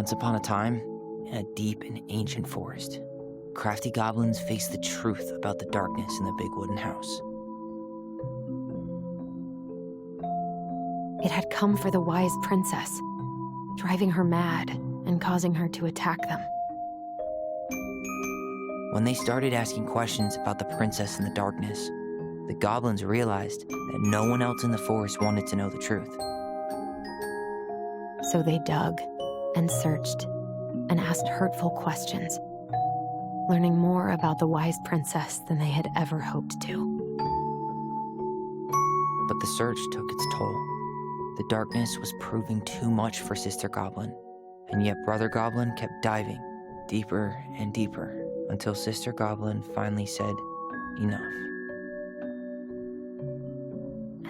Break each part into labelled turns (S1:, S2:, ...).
S1: Once upon a time, in a deep and ancient forest, crafty goblins faced the truth about the darkness in the big wooden house.
S2: It had come for the wise princess, driving her mad and causing her to attack them.
S1: When they started asking questions about the princess in the darkness, the goblins realized that no one else in the forest wanted to know the truth.
S2: So they dug and searched and asked hurtful questions, learning more about the wise princess than they had ever hoped to.
S1: But the search took its toll. The darkness was proving too much for Sister Goblin, and yet Brother Goblin kept diving deeper and deeper until Sister Goblin finally said, "Enough."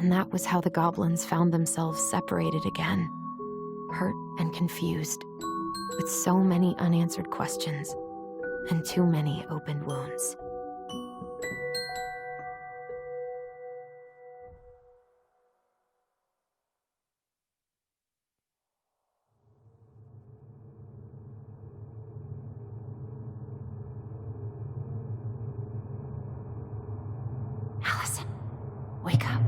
S2: And that was how the goblins found themselves separated again, hurt and confused, with so many unanswered questions and too many open wounds. Allison, wake up.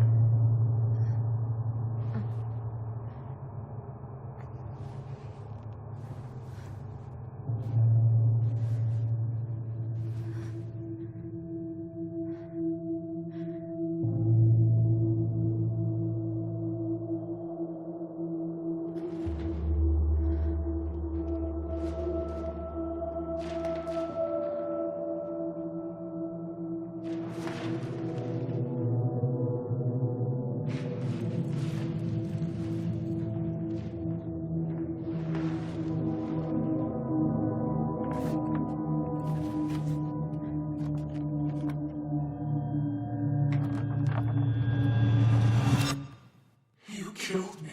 S3: You killed me.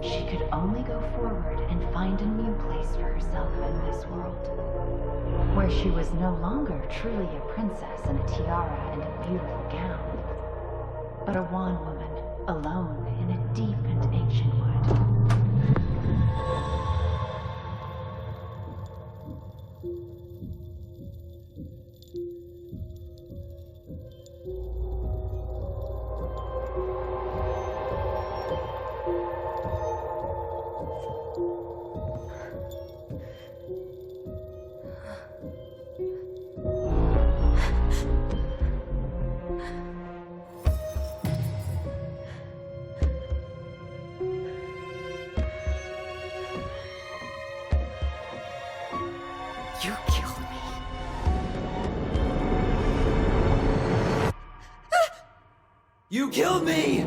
S4: She could only go forward and find a new place for herself in this world, where she was no longer truly a princess in a tiara and a beautiful gown, but a wan woman alone in a deep and ancient wood.
S2: You killed me.
S1: You killed me!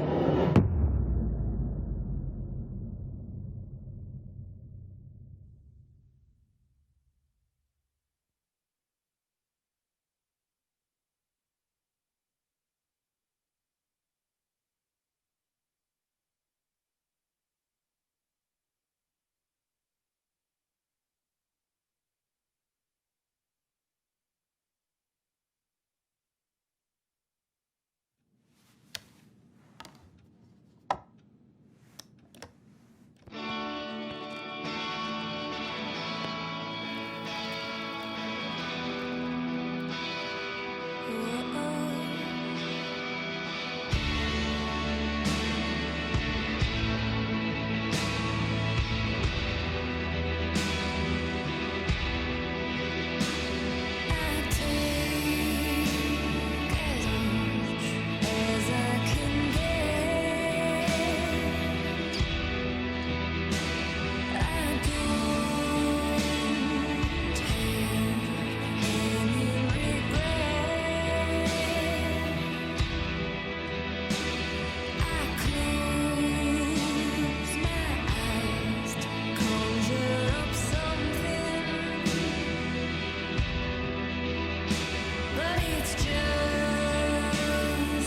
S5: It's just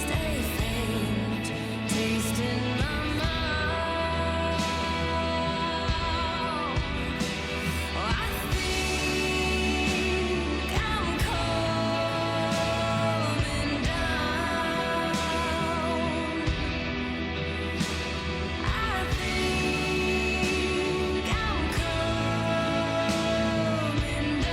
S5: a faint taste in my mouth. I think I'm coming down. I think I'm coming down.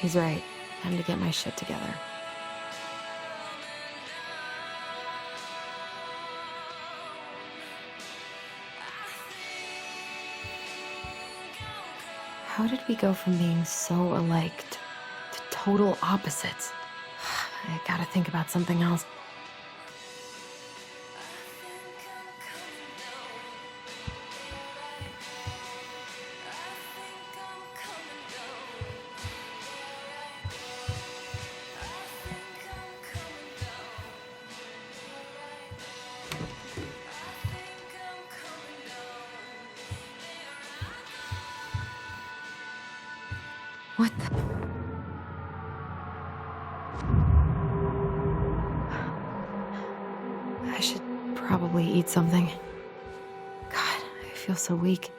S2: He's right. Time to get my shit together. How did we go from being so alike to total opposites? I gotta think about something else. What the? I should probably eat something. God, I feel so weak.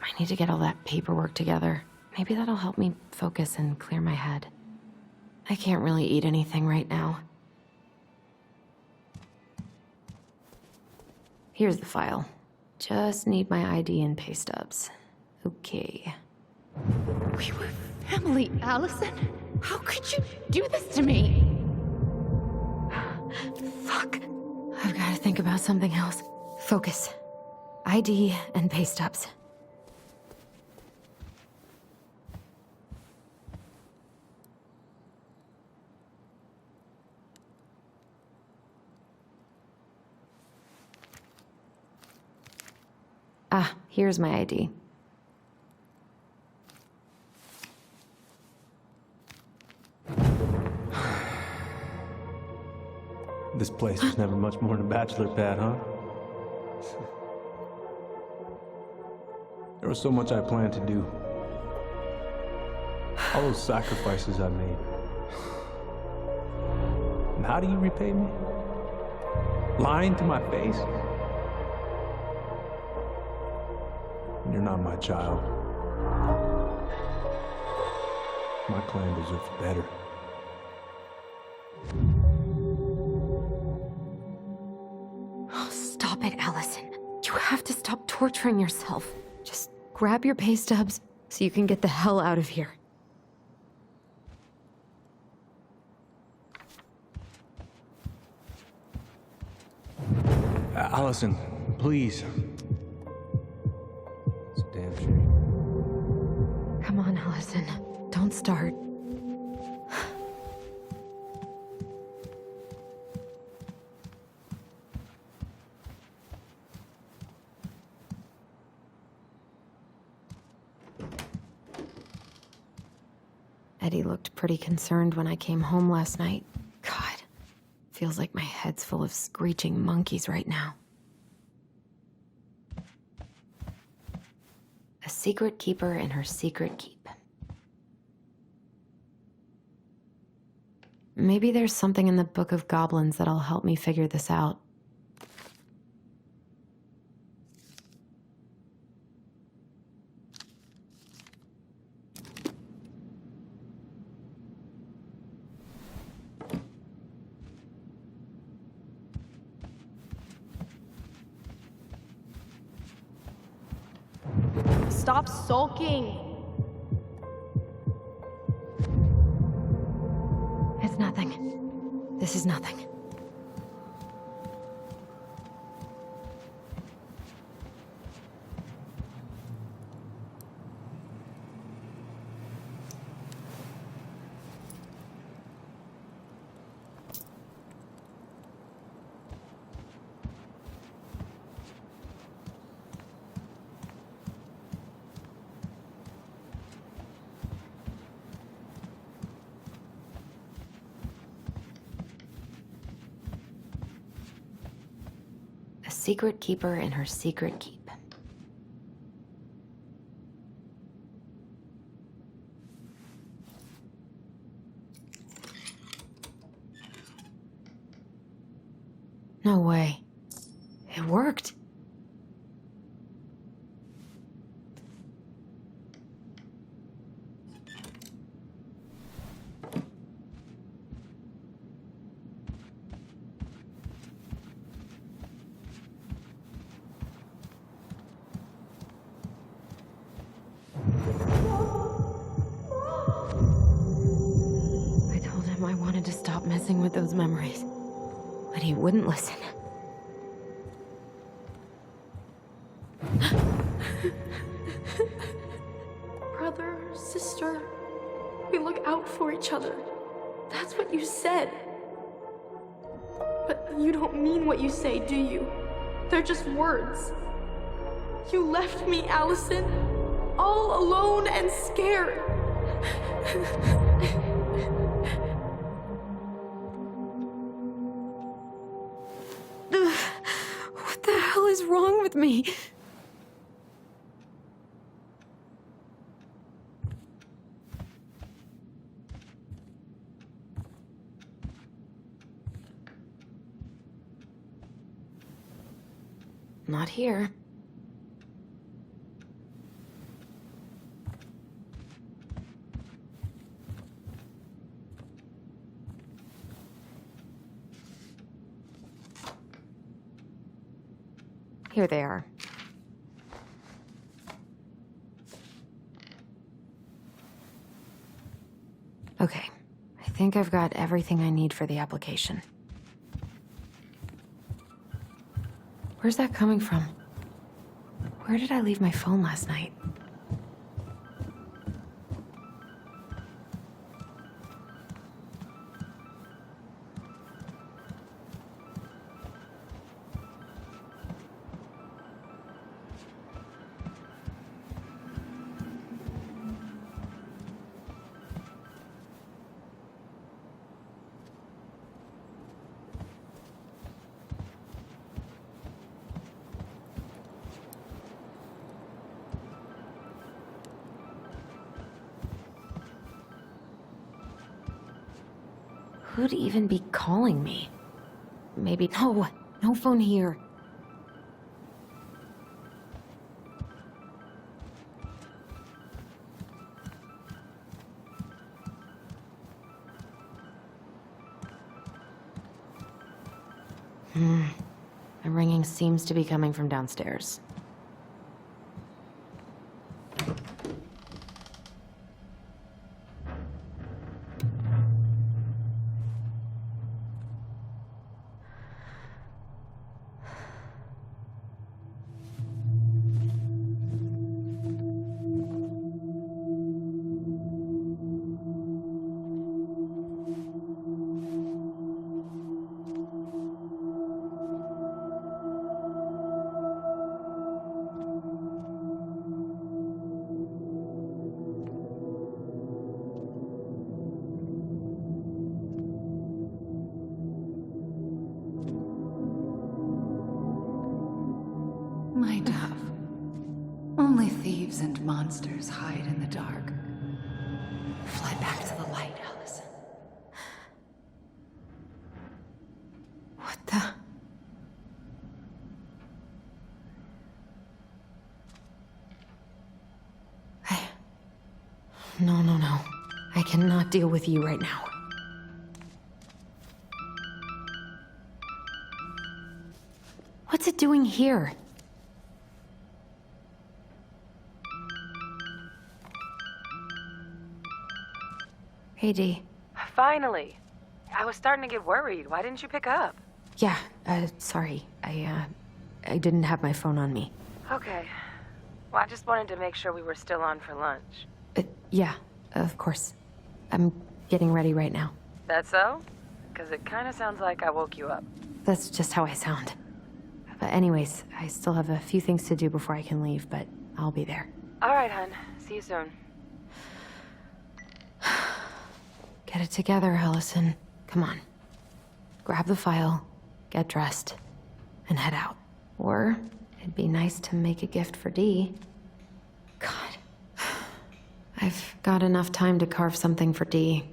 S2: I need to get all that paperwork together. Maybe that'll help me focus and clear my head. I can't really eat anything right now. Here's the file. Just need my ID and pay stubs. Okay.
S6: We were family, Allison. How could you do this to me?
S2: Fuck. I've got to think about something else. Focus. ID and pay stubs. Ah, here's my ID.
S7: This place was never much more than a bachelor pad, huh? There was so much I planned to do. All those sacrifices I made. And how do you repay me? Lying to my face? You're not my child. My clan deserves better.
S2: Oh, stop it, Allison. You have to stop torturing yourself. Just grab your pay stubs so you can get the hell out of here.
S7: Allison, please. It's a damn shame.
S2: Come on, Allison. Don't start. Eddie looked pretty concerned when I came home last night. God, feels like my head's full of screeching monkeys right now. A secret keeper in her secret keep. Maybe there's something in the Book of Goblins that'll help me figure this out.
S8: Stop sulking.
S2: It's nothing. This is nothing. A secret keeper in her secret keep. No way. It worked. I told him I wanted to stop messing with those memories, but he wouldn't listen.
S8: Brother, sister, we look out for each other. That's what you said. But you don't mean what you say, do you? They're just words. You left me, Allison, all alone and scared.
S2: What the hell is wrong with me? Not here. Here they are. Okay, I think I've got everything I need for the application. Where's that coming from? Where did I leave my phone last night? Who'd even be calling me? Maybe... No phone here. The ringing seems to be coming from downstairs.
S4: thieves and monsters hide in the dark. Fly back to the light, Allison.
S2: What the? No. I cannot deal with you right now. What's it doing here? Hey, Dee.
S9: Finally. I was starting to get worried. Why didn't you pick up?
S2: Yeah, sorry. I didn't have my phone on me.
S9: Okay. Well, I just wanted to make sure we were still on for lunch.
S2: Yeah, of course. I'm getting ready right now.
S9: That so? Because it kind of sounds like I woke you up.
S2: That's just how I sound. But anyways, I still have a few things to do before I can leave, but I'll be there.
S9: All right, hun. See you soon.
S2: Get it together, Allison. Come on. Grab the file, get dressed, and head out. Or it'd be nice to make a gift for Dee. God. I've got enough time to carve something for Dee.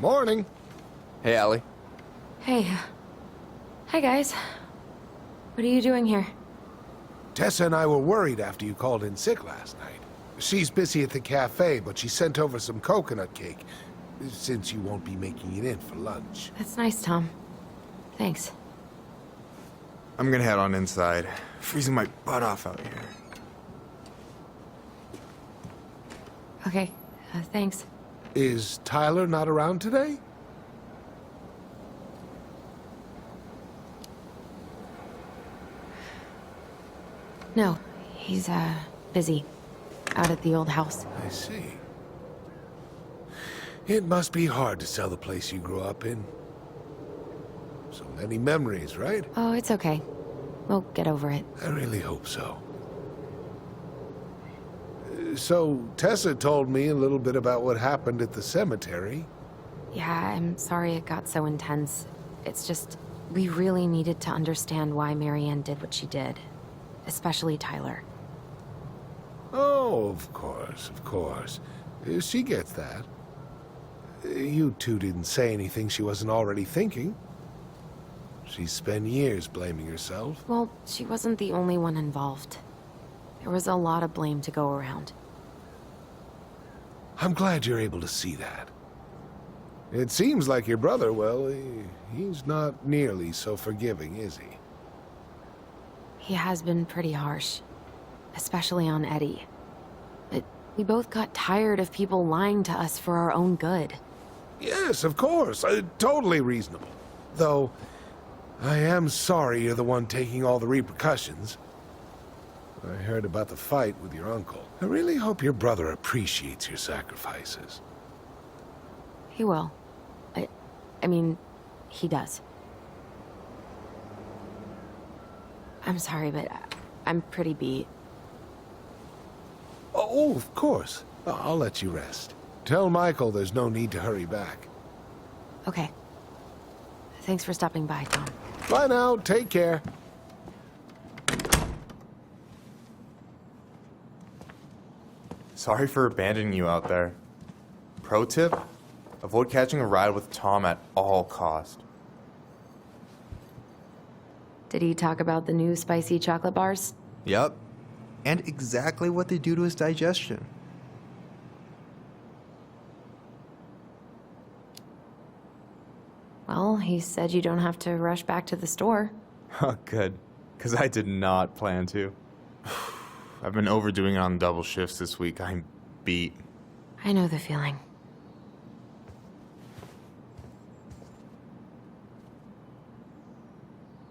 S10: Morning.
S11: Hey, Allie.
S2: Hey. Hi, guys. What are you doing here?
S10: Tessa and I were worried after you called in sick last night. She's busy at the cafe, but she sent over some coconut cake, since you won't be making it in for lunch.
S2: That's nice, Tom. Thanks.
S11: I'm gonna head on inside. Freezing my butt off out here.
S2: Okay, thanks.
S10: Is Tyler not around today?
S2: No, he's, busy. Out at the old house.
S10: I see. It must be hard to sell the place you grew up in. So many memories, right?
S2: Oh, it's okay. We'll get over it.
S10: I really hope so. So, Tessa told me a little bit about what happened at the cemetery.
S2: Yeah, I'm sorry it got so intense. It's just, we really needed to understand why Marianne did what she did. Especially Tyler.
S10: Oh, of course, of course. She gets that. You two didn't say anything she wasn't already thinking. She spent years blaming herself.
S2: Well, she wasn't the only one involved. There was a lot of blame to go around.
S10: I'm glad you're able to see that. It seems like your brother, well, he's not nearly so forgiving, is he?
S2: He has been pretty harsh. Especially on Eddie. But we both got tired of people lying to us for our own good.
S10: Yes, of course. Totally reasonable. Though, I am sorry you're the one taking all the repercussions. I heard about the fight with your uncle. I really hope your brother appreciates your sacrifices.
S2: He will. I mean, he does. I'm sorry, but I'm pretty beat.
S10: Oh, of course. I'll let you rest. Tell Michael there's no need to hurry back.
S2: Okay. Thanks for stopping by, Tom.
S10: Bye now. Take care.
S11: Sorry for abandoning you out there. Pro tip? Avoid catching a ride with Tom at all cost.
S2: Did he talk about the new spicy chocolate bars?
S11: Yep. And exactly what they do to his digestion.
S2: Well, he said you don't have to rush back to the store.
S11: Oh, good. Because I did not plan to. I've been overdoing it on double shifts this week. I'm beat.
S2: I know the feeling.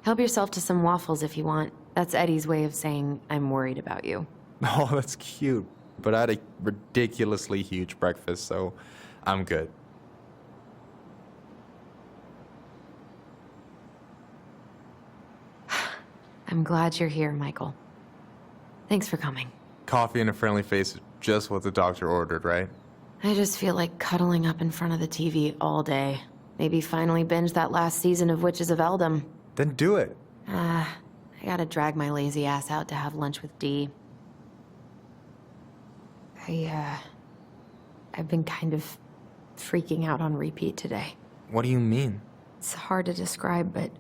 S2: Help yourself to some waffles if you want. That's Eddie's way of saying I'm worried about you.
S11: Oh, that's cute. But I had a ridiculously huge breakfast, so I'm good.
S2: I'm glad you're here, Michael. Thanks for coming.
S11: Coffee and a friendly face is just what the doctor ordered, right?
S2: I just feel like cuddling up in front of the TV all day. Maybe finally binge that last season of Witches of Eldom.
S11: Then do it.
S2: I gotta drag my lazy ass out to have lunch with Dee. I've been kind of freaking out on repeat today.
S11: What do you mean?
S2: It's hard to describe, but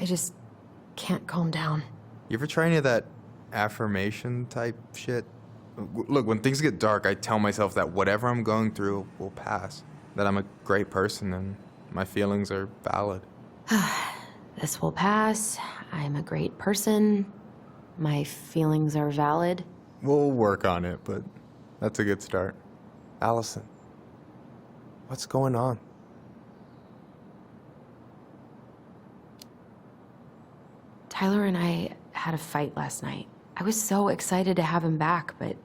S2: I just can't calm down.
S11: You ever try any of that affirmation type shit? Look, when things get dark, I tell myself that whatever I'm going through will pass. That I'm a great person and my feelings are valid.
S2: This will pass. I'm a great person. My feelings are valid.
S11: We'll work on it, but that's a good start. Allison, what's going on?
S2: Tyler and I had a fight last night. I was so excited to have him back, but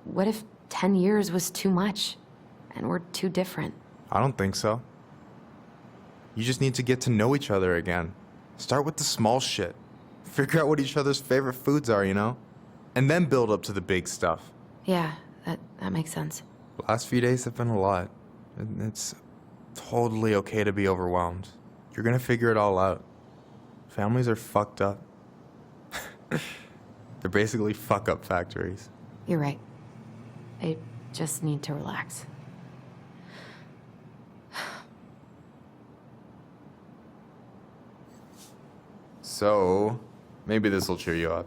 S2: what if 10 years was too much and we're too different?
S11: I don't think so. You just need to get to know each other again. Start with the small shit. Figure out what each other's favorite foods are, you know? And then build up to the big stuff.
S2: Yeah, that makes sense.
S11: Last few days have been a lot. And it's totally okay to be overwhelmed. You're gonna figure it all out. Families are fucked up. They're basically fuck-up factories.
S2: You're right. I just need to relax.
S11: So, maybe this will cheer you up.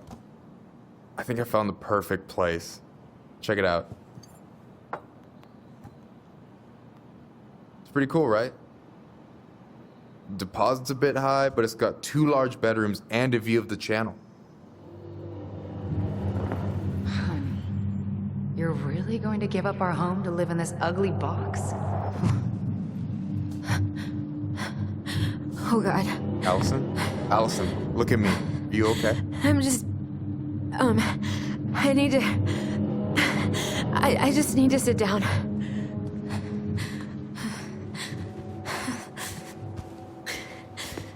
S11: I think I found the perfect place. Check it out. It's pretty cool, right? Deposit's a bit high, but it's got 2 large bedrooms and a view of the channel.
S4: Honey, you're really going to give up our home to live in this ugly box?
S2: Oh, God.
S11: Allison? Allison, look at me. Are you okay?
S2: I'm just... I need to... I just need to sit down.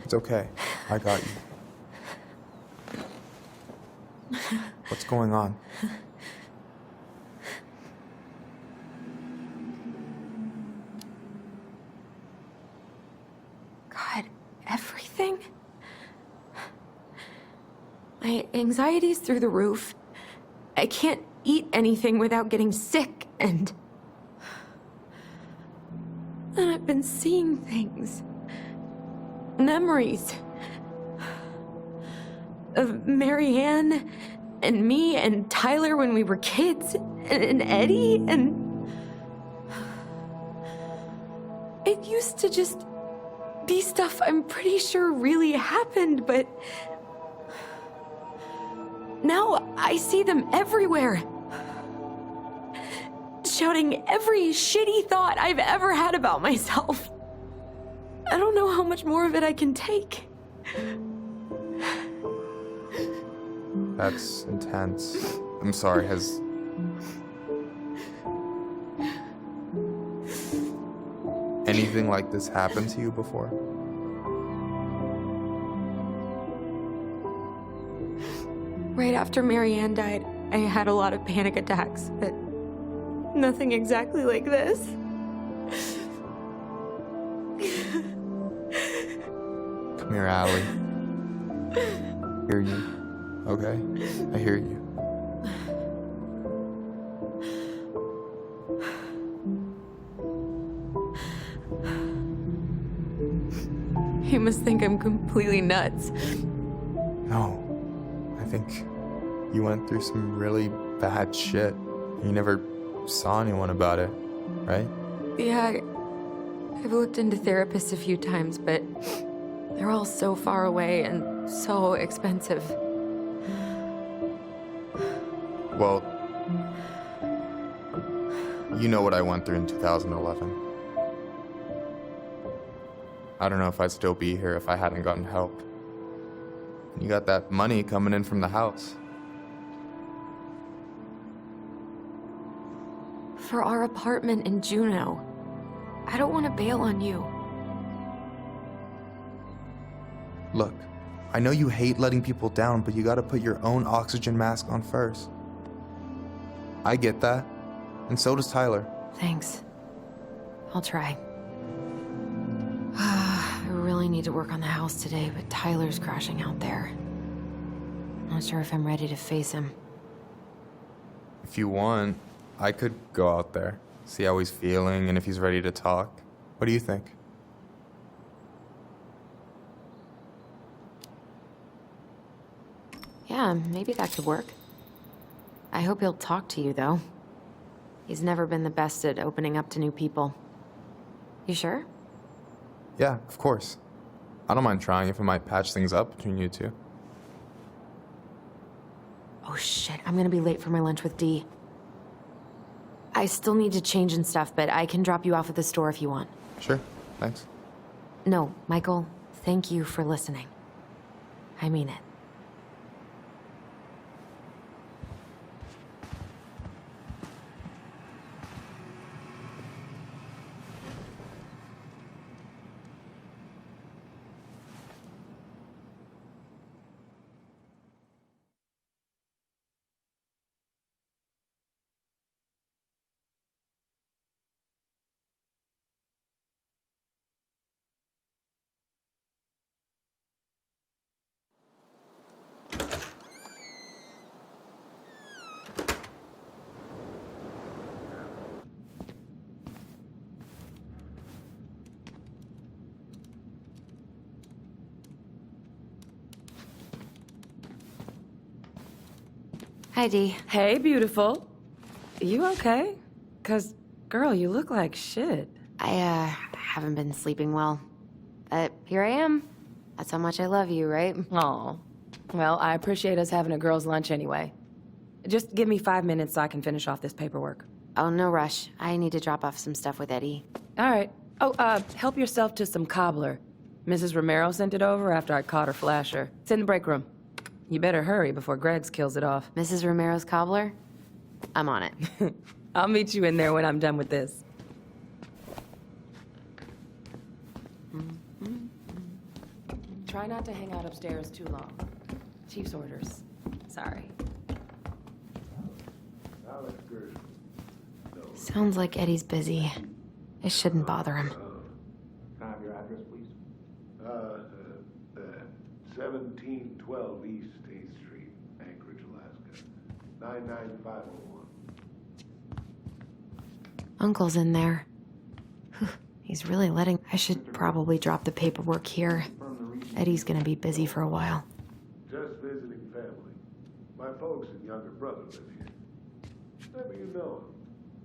S11: It's okay. I got you. What's going on?
S2: God, everything? My anxiety's through the roof. I can't eat anything without getting sick, and I've been seeing things. Memories. Of Marianne, and me, and Tyler when we were kids, and Eddie, and... It used to just be stuff I'm pretty sure really happened, but... Now I see them everywhere. Shouting every shitty thought I've ever had about myself. I don't know how much more of it I can take.
S11: That's intense. I'm sorry, has... anything like this happened to you before?
S2: Right after Marianne died, I had a lot of panic attacks, but nothing exactly like this.
S11: Come here, Allie. Hear you. Okay? I hear you.
S2: He must think I'm completely nuts.
S11: No. I think you went through some really bad shit. You never saw anyone about it, right?
S2: Yeah, I've looked into therapists a few times, but they're all so far away and so expensive.
S11: Well, you know what I went through in 2011. I don't know if I'd still be here if I hadn't gotten help. You got that money coming in from the house.
S2: For our apartment in Juneau. I don't want to bail on you.
S11: Look, I know you hate letting people down, but you gotta put your own oxygen mask on first. I get that, and so does Tyler.
S2: Thanks. I'll try. I really need to work on the house today, but Tyler's crashing out there. Not sure if I'm ready to face him.
S11: If you want, I could go out there, see how he's feeling, and if he's ready to talk. What do you think?
S2: Yeah, maybe that could work. I hope he'll talk to you, though. He's never been the best at opening up to new people. You sure?
S11: Yeah, of course. I don't mind trying if it might patch things up between you two.
S2: Oh shit, I'm gonna be late for my lunch with Dee. I still need to change and stuff, but I can drop you off at the store if you want.
S11: Sure, thanks.
S2: No, Michael, thank you for listening. I mean it. Hi, Dee.
S9: Hey, beautiful. You okay? 'Cause, girl, you look like shit.
S2: I haven't been sleeping well. But here I am. That's how much I love you, right?
S9: Aw. Well, I appreciate us having a girls' lunch anyway. Just give me 5 minutes so I can finish off this paperwork.
S2: Oh, no rush. I need to drop off some stuff with Eddie.
S9: All right. Oh, help yourself to some cobbler. Mrs. Romero sent it over after I caught her flasher. It's in the break room. You better hurry before Greggs kills it off.
S2: Mrs. Romero's cobbler? I'm on it.
S9: I'll meet you in there when I'm done with this. Try not to hang out upstairs too long. Chief's orders. Sorry.
S2: Sounds like Eddie's busy. I shouldn't bother him.
S7: Can I have your address, please?
S10: 1712 East 8th Street, Anchorage, Alaska. 99501.
S2: Uncle's in there. He's really letting... I should probably drop the paperwork here. Eddie's gonna be busy for a while.
S10: Just visiting family. My folks and younger brother live here. Maybe you know him.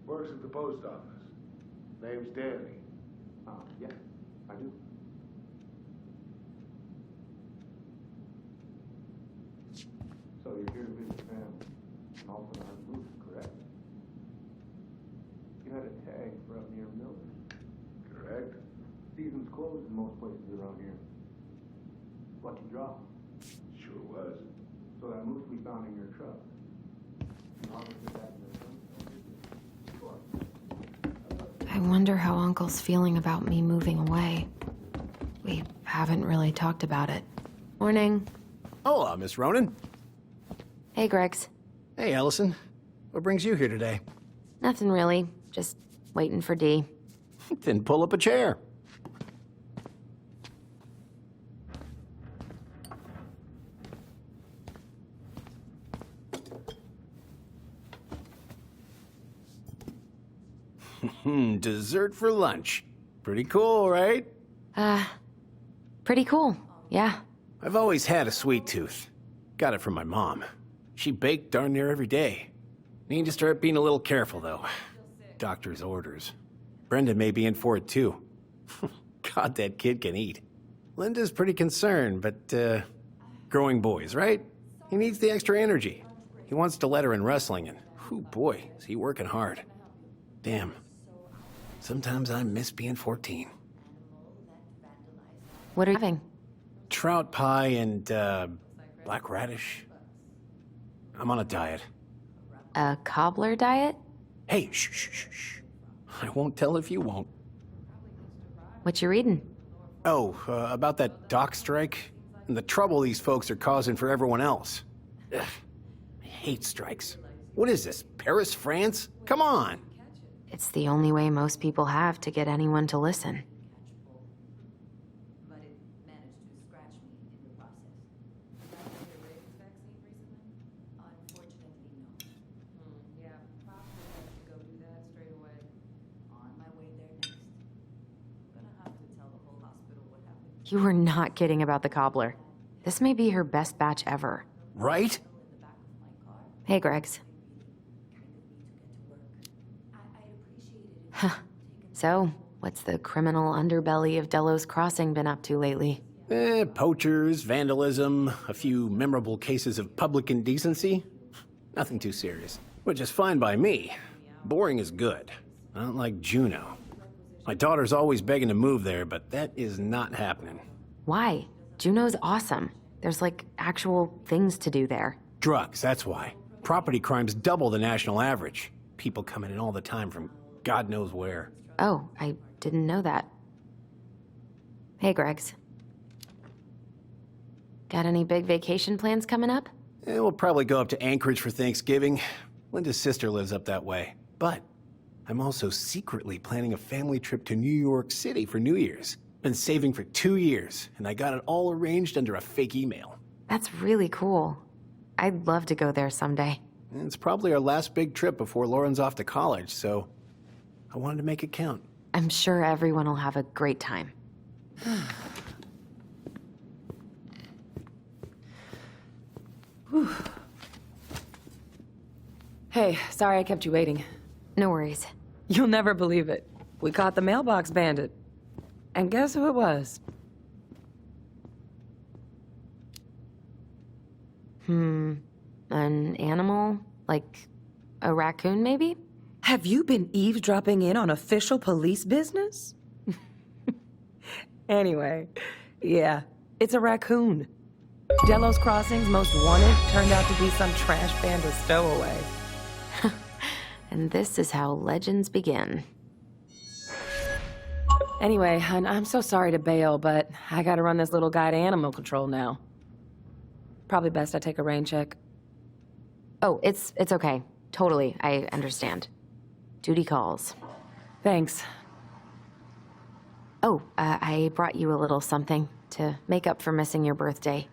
S10: Works at the post office. Name's Danny.
S7: Yeah, I do. So you're here to visit family, and also to hunt moose, correct? You had a tag for up near Miller.
S10: Correct?
S7: Season's closed in most places around here. Lucky draw.
S10: Sure was.
S7: So that moose we found in your truck. You harvested that in the sun?
S2: I wonder how Uncle's feeling about me moving away. We haven't really talked about it. Morning.
S12: Hola, Miss Ronan.
S2: Hey, Greggs.
S12: Hey, Allison. What brings you here today?
S2: Nothing really. Just waiting for Dee.
S12: Then pull up a chair. Dessert for lunch. Pretty cool, right?
S2: Pretty cool, yeah.
S12: I've always had a sweet tooth. Got it from my mom. She baked darn near every day. Need to start being a little careful, though. Doctor's orders. Brendan may be in for it, too. God, that kid can eat. Linda's pretty concerned, but, growing boys, right? He needs the extra energy. He wants to let her in wrestling, and, whew, boy, is he working hard. Damn. Sometimes I miss being 14.
S2: What are you having?
S12: Trout pie and, black radish. I'm on a diet.
S2: A cobbler diet?
S12: Hey, shh, shh, shh, shh. I won't tell if you won't.
S2: What you reading?
S12: Oh, about that dock strike and the trouble these folks are causing for everyone else. Ugh, I hate strikes. What is this, Paris, France? Come on!
S2: It's the only way most people have to get anyone to listen. You were not kidding about the cobbler. This may be her best batch ever.
S12: Right?
S2: Hey, Greggs. Huh. So, what's the criminal underbelly of Delos Crossing been up to lately?
S12: Poachers, vandalism, a few memorable cases of public indecency. Nothing too serious. Which is fine by me. Boring is good. Not like Juneau. My daughter's always begging to move there, but that is not happening.
S2: Why? Juneau's awesome. There's like actual things to do there.
S12: Drugs, that's why. Property crime's double the national average. People coming in all the time from God knows where.
S2: Oh, I didn't know that. Hey, Greggs. Got any big vacation plans coming up?
S12: We'll probably go up to Anchorage for Thanksgiving. Linda's sister lives up that way. But I'm also secretly planning a family trip to New York City for New Year's. Been saving for 2 years, and I got it all arranged under a fake email.
S2: That's really cool. I'd love to go there someday.
S12: It's probably our last big trip before Lauren's off to college, so I wanted to make it count.
S2: I'm sure everyone will have a great time.
S9: Hey, sorry I kept you waiting.
S2: No worries.
S9: You'll never believe it. We caught the mailbox bandit. And guess who it was?
S2: An animal? Like a raccoon, maybe?
S9: Have you been eavesdropping in on official police business? Anyway, yeah, it's a raccoon. Delos Crossing's most wanted turned out to be some trash panda stowaway.
S2: And this is how legends begin.
S9: Anyway, hon, I'm so sorry to bail, but I gotta run this little guy to animal control now. Probably best I take a rain check.
S2: Oh, it's okay. Totally, I understand. Duty calls.
S9: Thanks.
S2: Oh, I brought you a little something to make up for missing your birthday.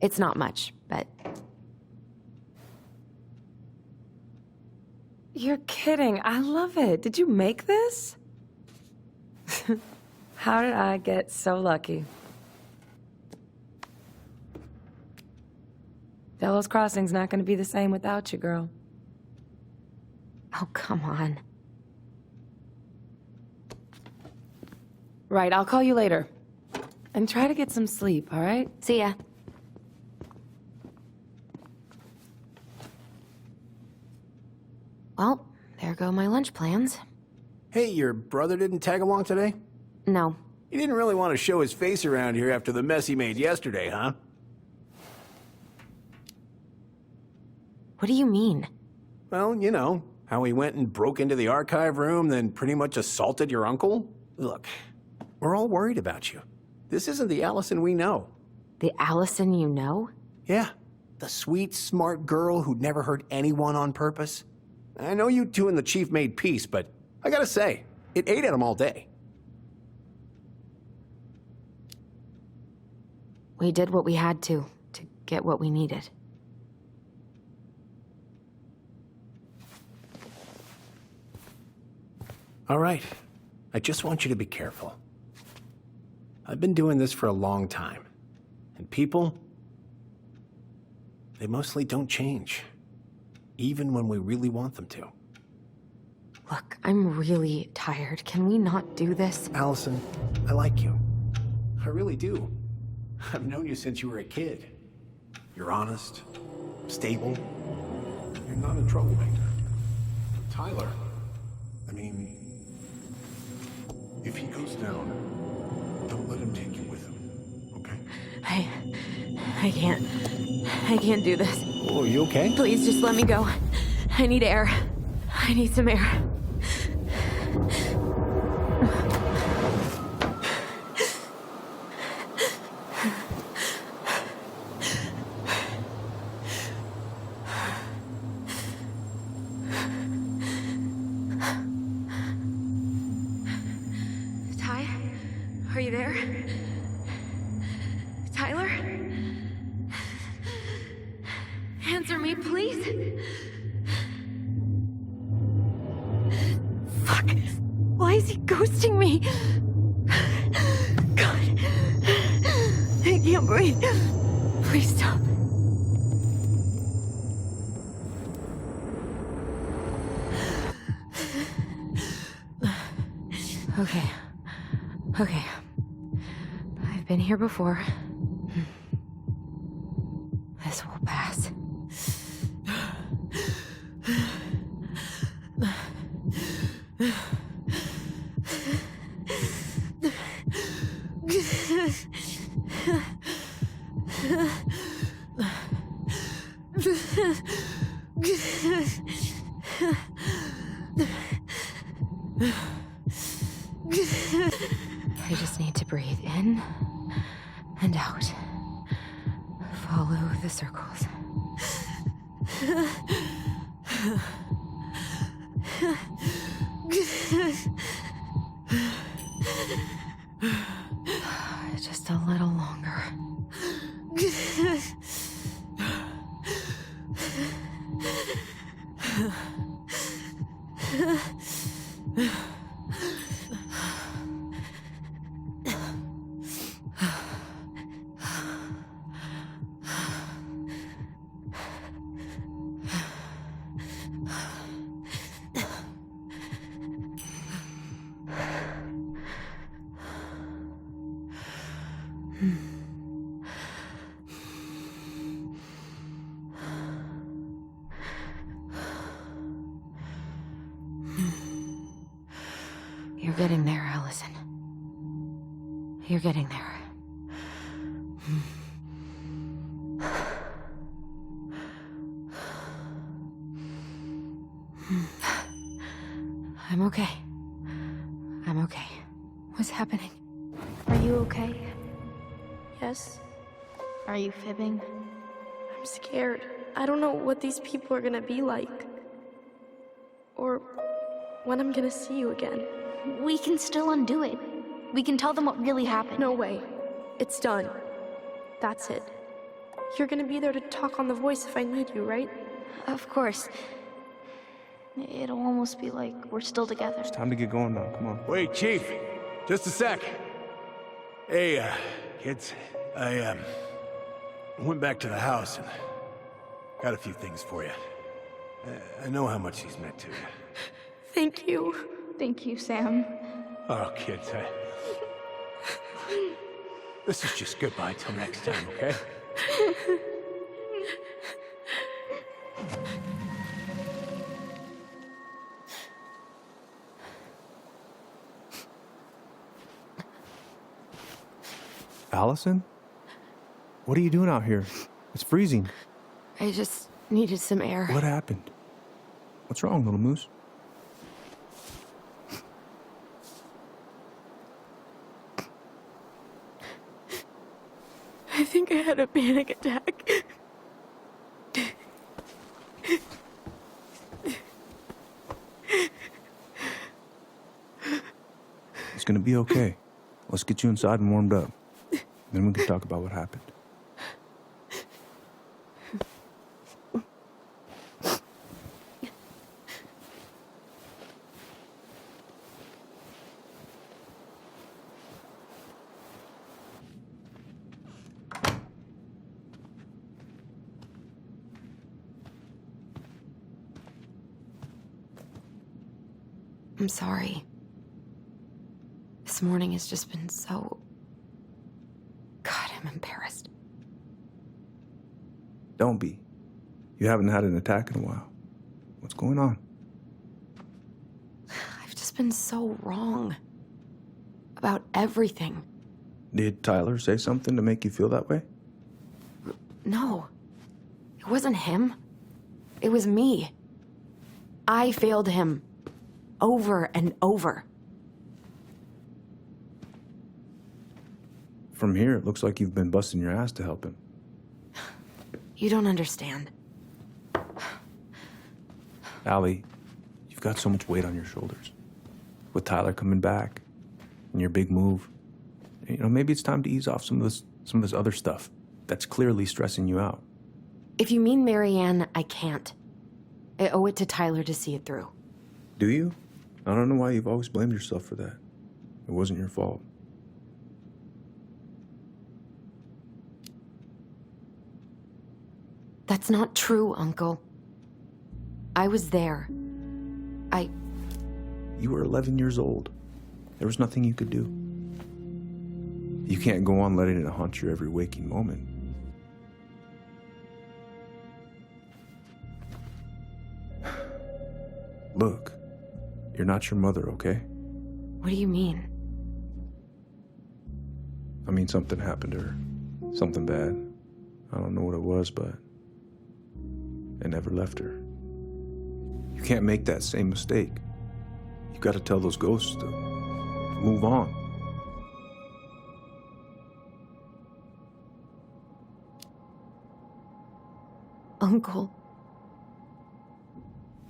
S2: It's not much, but...
S9: You're kidding. I love it. Did you make this? How did I get so lucky? Delos Crossing's not gonna be the same without you, girl.
S2: Oh, come on.
S9: Right, I'll call you later. And try to get some sleep, all right?
S2: See ya. Well, there go my lunch plans.
S12: Hey, your brother didn't tag along today?
S2: No.
S12: He didn't really want to show his face around here after the mess he made yesterday, huh?
S2: What do you mean?
S12: Well, you know, how he went and broke into the archive room, then pretty much assaulted your uncle? Look, we're all worried about you. This isn't the Allison we know.
S2: The Allison you know?
S12: Yeah, the sweet, smart girl who'd never hurt anyone on purpose. I know you two and the chief made peace, but I gotta say, it ate at him all day.
S2: We did what we had to get what we needed.
S12: All right. I just want you to be careful. I've been doing this for a long time. And people, they mostly don't change. Even when we really want them to.
S2: Look, I'm really tired. Can we not do this?
S12: Allison, I like you. I really do. I've known you since you were a kid. You're honest, stable. You're not a troublemaker.
S3: Tyler, I mean, if he goes down, don't let him take you with him, okay?
S2: I can't do this.
S12: Oh, you okay?
S2: Please just let me go. I need air. I need some air. Ty, are you there? Tyler? Answer me, please. Fuck. Why is he ghosting me? God. I can't breathe. Please stop. Okay. Okay. I've been here before. This will pass. I just need to breathe in and out. Follow the circles. Just a little longer. You're getting there, Allison. You're getting there. I'm okay. I'm okay. What's happening?
S8: Are you okay? Yes? Are you fibbing? I'm scared. I don't know what these people are gonna be like. Or when I'm gonna see you again.
S13: We can still undo it. We can tell them what really happened.
S8: No way. It's done. That's it. You're gonna be there to talk on the voice if I need you, right?
S13: Of course. It'll almost be like we're still together.
S7: It's time to get going now. Come on.
S12: Wait, Chief. Just a sec. Hey, kids. I went back to the house and got a few things for you. I know how much these meant to you.
S8: Thank you.
S13: Thank you, Sam.
S12: Oh, kids, this is just goodbye till next time, okay?
S7: Allison? What are you doing out here? It's freezing.
S2: I just needed some air.
S7: What happened? What's wrong, little moose?
S8: I think I had a panic attack.
S7: It's gonna be okay. Let's get you inside and warmed up. Then we can talk about what happened.
S2: I'm sorry. This morning has just been so... God, I'm embarrassed.
S7: Don't be. You haven't had an attack in a while. What's going on?
S2: I've just been so wrong. About everything.
S7: Did Tyler say something to make you feel that way?
S2: No. It wasn't him. It was me. I failed him. Over and over.
S7: From here, it looks like you've been busting your ass to help him.
S2: You don't understand.
S7: Allie, you've got so much weight on your shoulders. With Tyler coming back, and your big move, you know, maybe it's time to ease off some of this other stuff that's clearly stressing you out.
S2: If you mean Marianne, I can't. I owe it to Tyler to see it through.
S7: Do you? I don't know why you've always blamed yourself for that. It wasn't your fault.
S2: That's not true, Uncle. I was there.
S7: You were 11 years old. There was nothing you could do. You can't go on letting it haunt your every waking moment. Look, you're not your mother, okay?
S2: What do you mean?
S7: I mean, something happened to her. Something bad. I don't know what it was, but it never left her. You can't make that same mistake. You gotta tell those ghosts to move on.
S2: Uncle.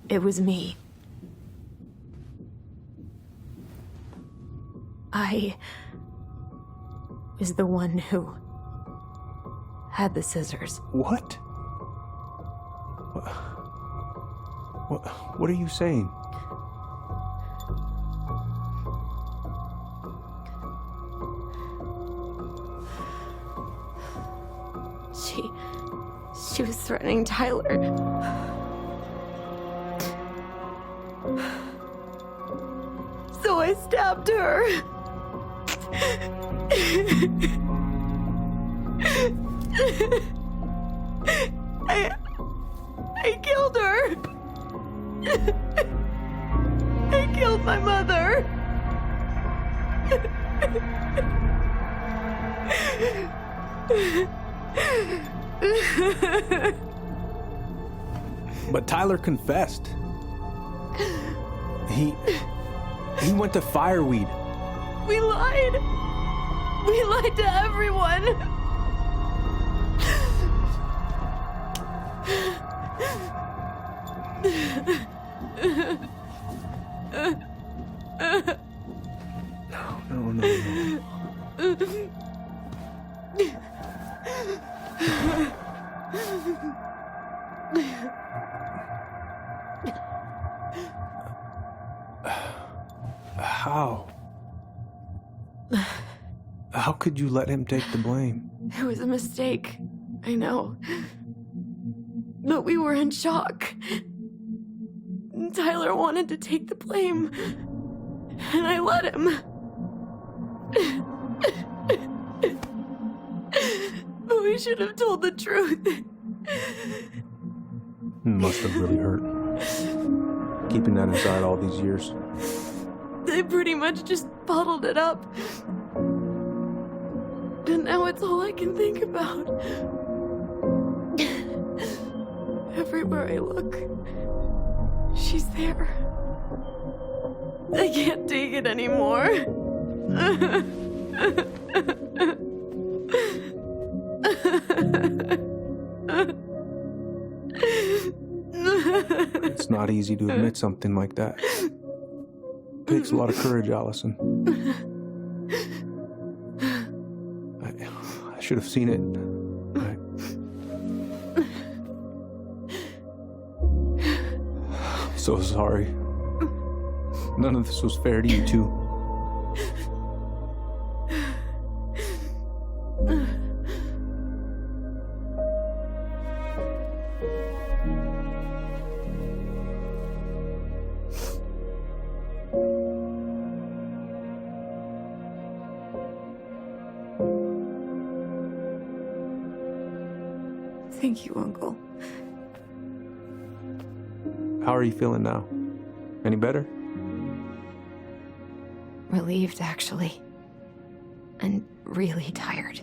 S2: It was me. I was the one who had the scissors.
S7: What? What are you saying?
S8: She was threatening Tyler. So I stabbed her. I killed her. I killed my mother.
S7: But Tyler confessed. He went to Fireweed.
S8: We lied. We lied to everyone.
S7: No. How could you let him take the blame?
S8: It was a mistake. I know. But we were in shock. Tyler wanted to take the blame. And I let him. But we should have told the truth.
S7: Must have really hurt. Keeping that inside all these years.
S8: They pretty much just bottled it up. And now it's all I can think about. Everywhere I look, she's there. I can't take it anymore.
S7: It's not easy to admit something like that. It takes a lot of courage, Allison. I should have seen it. I'm so sorry. None of this was fair to you two.
S8: Thank you, Uncle.
S7: How are you feeling now? Any better?
S2: Relieved, actually. And really tired.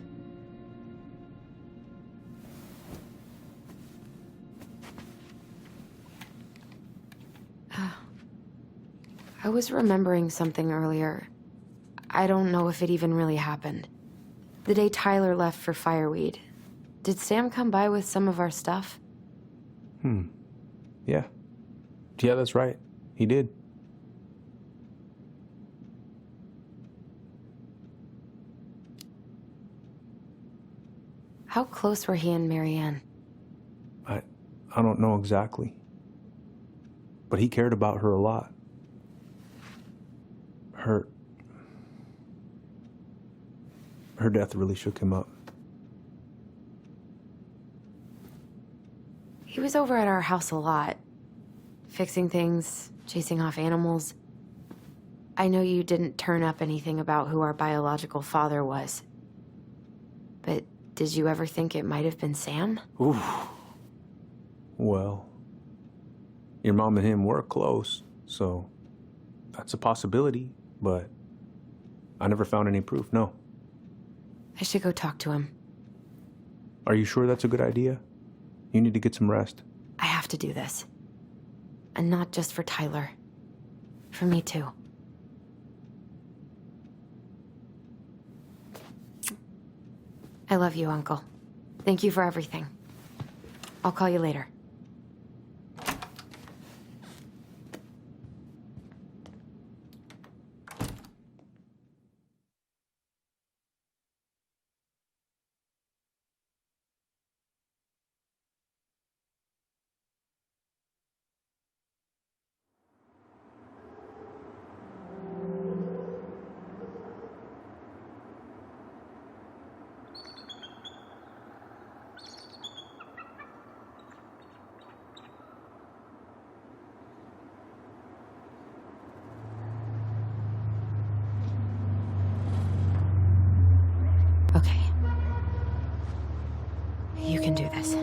S2: I was remembering something earlier. I don't know if it even really happened. The day Tyler left for Fireweed, did Sam come by with some of our stuff?
S7: Yeah. Yeah, that's right. He did.
S2: How close were he and Marianne?
S7: I don't know exactly. But he cared about her a lot. Her death really shook him up.
S2: He was over at our house a lot. Fixing things, chasing off animals. I know you didn't turn up anything about who our biological father was. But did you ever think it might have been Sam?
S12: Ooh.
S7: Well, your mom and him were close, so that's a possibility, but I never found any proof, no.
S2: I should go talk to him.
S7: Are you sure that's a good idea? You need to get some rest.
S2: I have to do this. And not just for Tyler. For me, too. I love you, Uncle. Thank you for everything. I'll call you later. Okay. You can do this.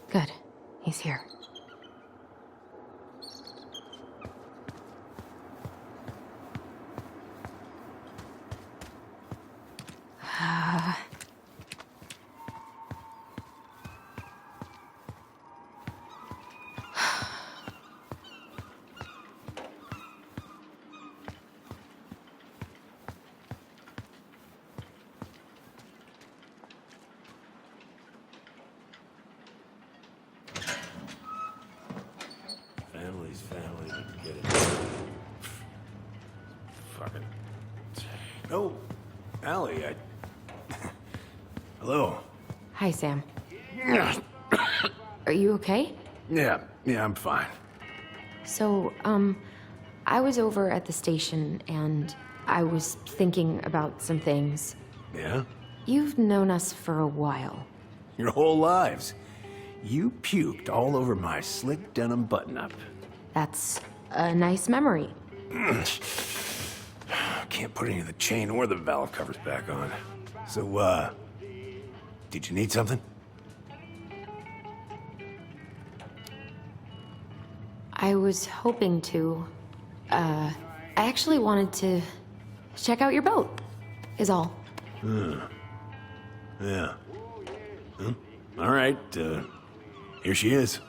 S2: Good. He's here.
S12: Family's family, but get it. Fucking. Oh, Allie, Hello.
S2: Hi, Sam. Are you okay?
S12: Yeah, I'm fine.
S2: So, I was over at the station and I was thinking about some things.
S12: Yeah?
S2: You've known us for a while.
S12: Your whole lives. You puked all over my slick denim button-up.
S2: That's a nice memory.
S12: Can't put any of the chain or the valve covers back on. So, did you need something?
S2: I was hoping to. I actually wanted to check out your boat, is all.
S12: Yeah. Huh? All right, here she is.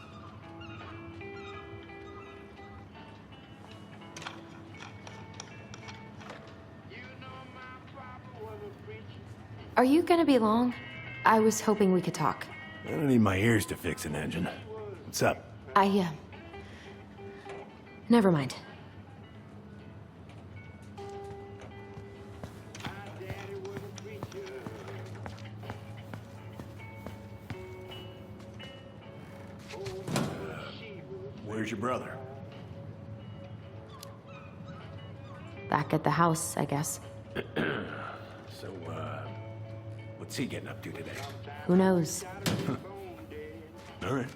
S2: Are you gonna be long? I was hoping we could talk.
S12: I don't need my ears to fix an engine. What's up?
S2: Never mind.
S12: Where's your brother?
S2: Back at the house, I guess.
S12: So, What's he getting up to today?
S2: Who knows?
S12: All right.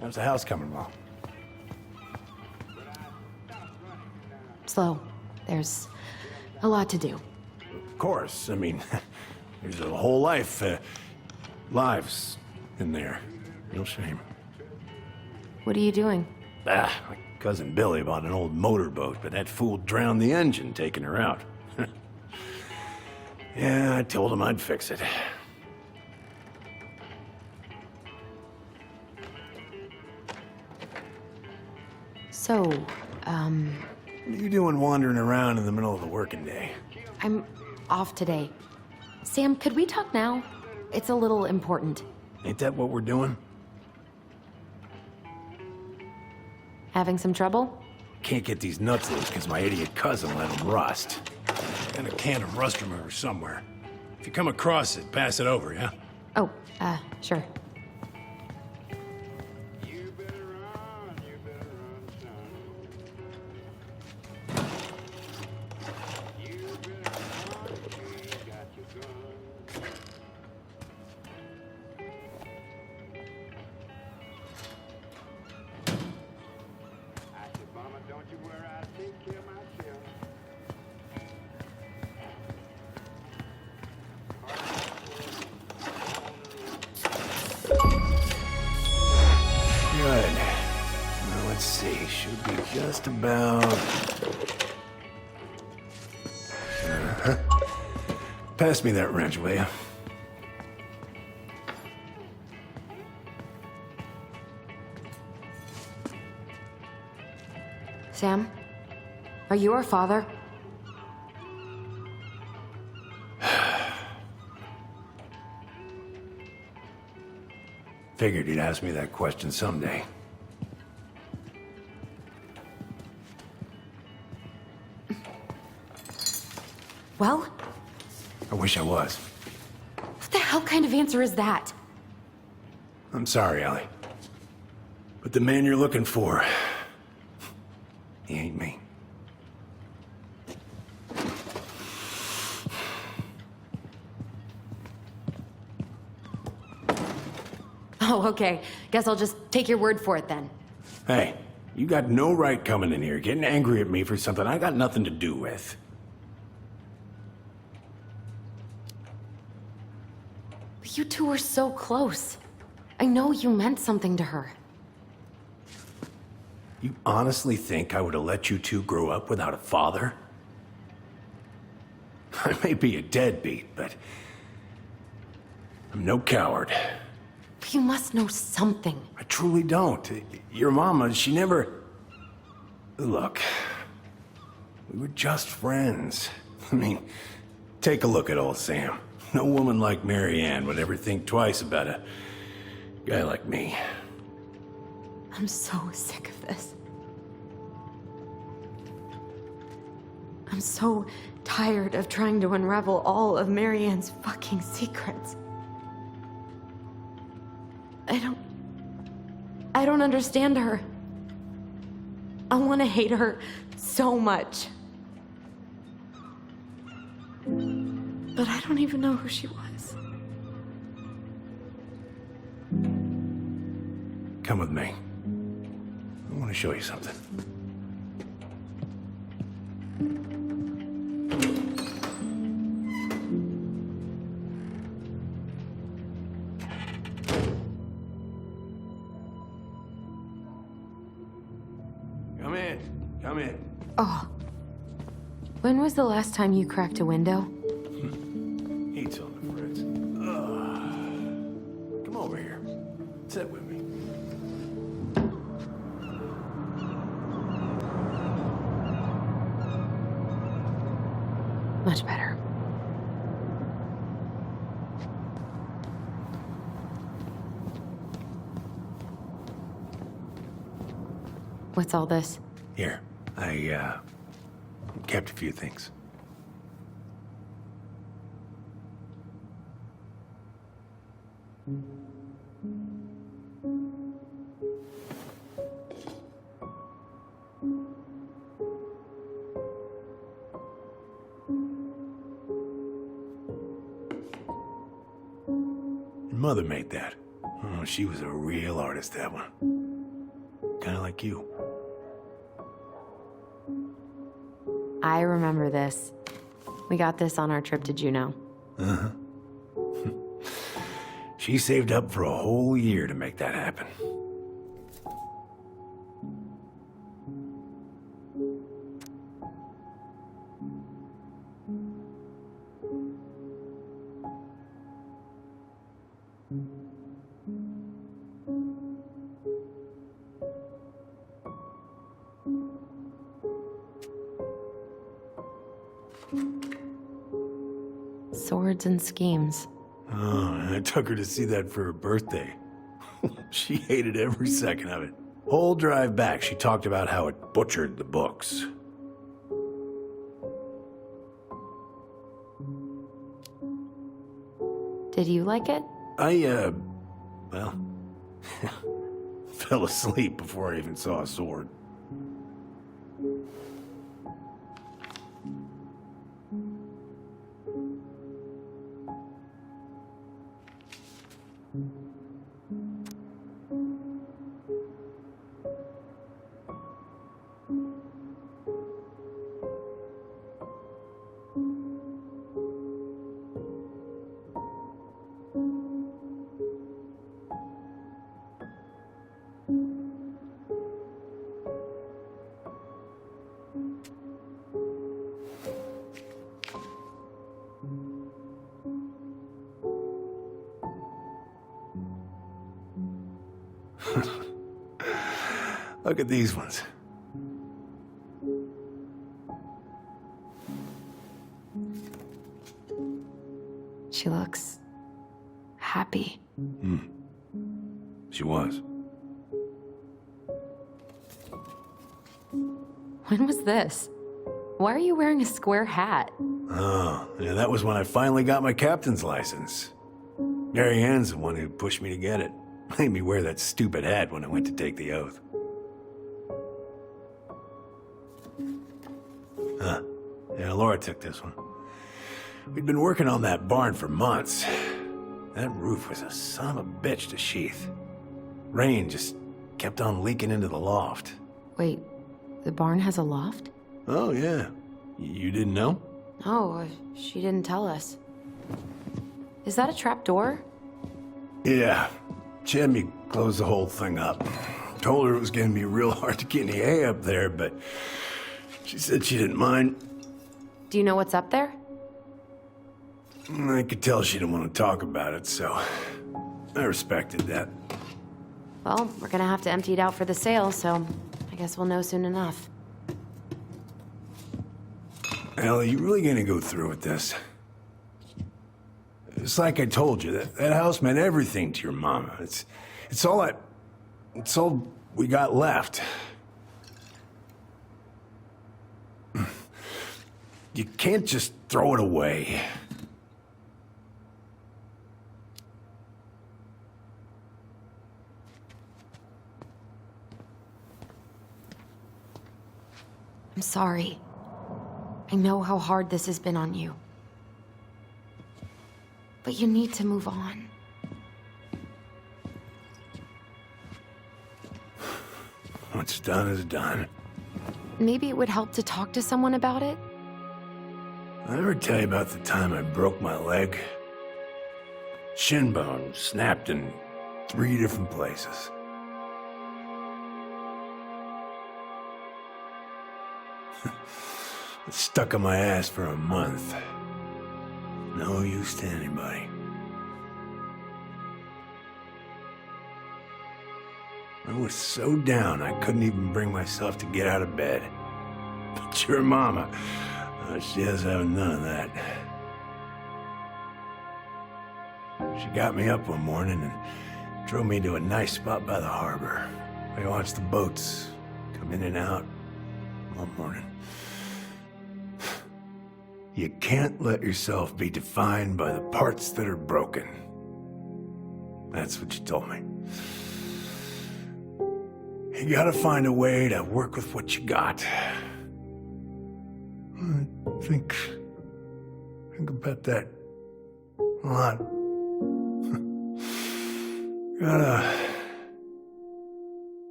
S12: How's the house coming along?
S2: Slow. There's a lot to do.
S12: Of course. I mean, there's a whole lives in there. Real shame.
S2: What are you doing?
S12: My cousin Billy bought an old motorboat, but that fool drowned the engine taking her out. Yeah, I told him I'd fix it.
S2: So,
S12: What are you doing wandering around in the middle of the working day?
S2: I'm off today. Sam, could we talk now? It's a little important.
S12: Ain't that what we're doing?
S2: Having some trouble?
S12: Can't get these nuts loose because my idiot cousin let them rust. Got a can of rust remover somewhere. If you come across it, pass it over, yeah?
S2: Oh, sure.
S12: Good. Now let's see. Should be just about. Pass me that wrench, will you?
S2: Sam? Are you our father?
S12: Figured you'd ask me that question someday.
S2: Well?
S12: I wish I was.
S2: What the hell kind of answer is that?
S12: I'm sorry, Ellie. But the man you're looking for, he ain't me.
S2: Oh, okay. Guess I'll just take your word for it then.
S12: Hey, you got no right coming in here getting angry at me for something I got nothing to do with.
S2: But you two were so close. I know you meant something to her.
S12: You honestly think I would have let you two grow up without a father? I may be a deadbeat, but I'm no coward.
S2: But you must know something.
S12: I truly don't. Your mama, she never... Look, we were just friends. I mean, take a look at old Sam. No woman like Mary Ann would ever think twice about a guy like me.
S2: I'm so sick of this. I'm so tired of trying to unravel all of Mary Ann's fucking secrets. I don't understand her. I want to hate her so much. But I don't even know who she was.
S12: Come with me. I want to show you something. Come in. Come in.
S2: Oh. When was the last time you cracked a window?
S12: Heat's on the fritz. Come over here. Sit with me.
S2: Much better. What's all this?
S12: Here, I kept a few things. Your mother made that. Oh, she was a real artist, that one. Kind of like you.
S2: I remember this. We got this on our trip to Juneau.
S12: Uh-huh. She saved up for a whole year to make that happen.
S2: Swords and schemes.
S12: Oh, and I took her to see that for her birthday. She hated every second of it. Whole drive back, she talked about how it butchered the books.
S2: Did you like it?
S12: Well, fell asleep before I even saw a sword. Look at these ones.
S2: She looks happy.
S12: She was.
S2: When was this? Why are you wearing a square hat?
S12: Oh, yeah, that was when I finally got my captain's license. Mary Ann's the one who pushed me to get it. Made me wear that stupid hat when I went to take the oath. Huh. Yeah, Laura took this one. We'd been working on that barn for months. That roof was a son of a bitch to sheath. Rain just kept on leaking into the loft.
S2: Wait, the barn has a loft?
S12: Oh, yeah. You didn't know?
S2: No, she didn't tell us. Is that a trap door?
S12: Yeah. She had me close the whole thing up. Told her it was gonna be real hard to get any hay up there, but she said she didn't mind.
S2: Do you know what's up there?
S12: I could tell she didn't want to talk about it, so I respected that.
S2: Well, we're gonna have to empty it out for the sale, so I guess we'll know soon enough.
S12: Ellie, you really gonna go through with this? It's like I told you, that house meant everything to your mama. It's all we got left. You can't just throw it away.
S2: I'm sorry. I know how hard this has been on you. But you need to move on.
S12: What's done is done.
S2: Maybe it would help to talk to someone about it?
S12: I ever tell you about the time I broke my leg? Shin bone snapped in 3 different places. It stuck on my ass for a month. No use to anybody. I was so down I couldn't even bring myself to get out of bed. But your mama, she has having none of that. She got me up one morning and drove me to a nice spot by the harbor. I watched the boats come in and out,
S3: one morning. You can't let yourself be defined by the parts that are broken. That's what you told me. You gotta find a way to work with what you got. Think about that a lot. Gotta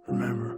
S3: remember.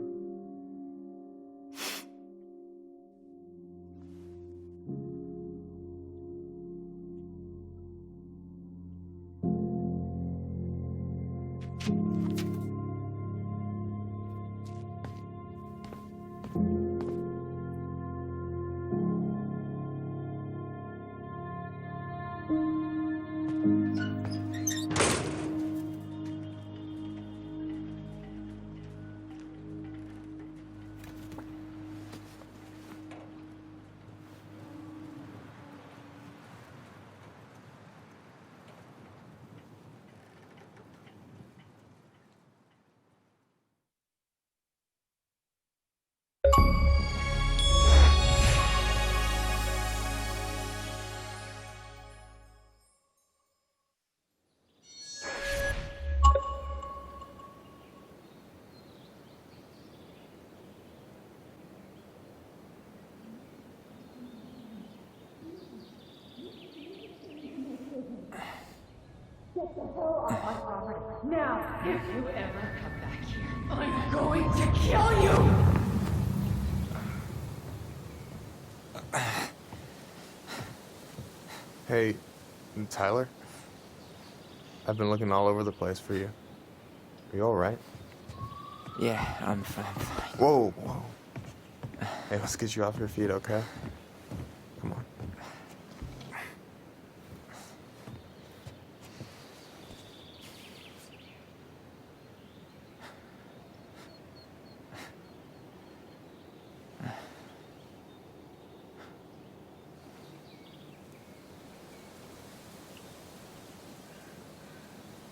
S6: Now, if you ever come back here, I'm going to kill you!
S11: Hey, Tyler? I've been looking all over the place for you. Are you alright?
S1: Yeah, I'm fine.
S11: Whoa, whoa. Hey, let's get you off your feet, okay? Come on.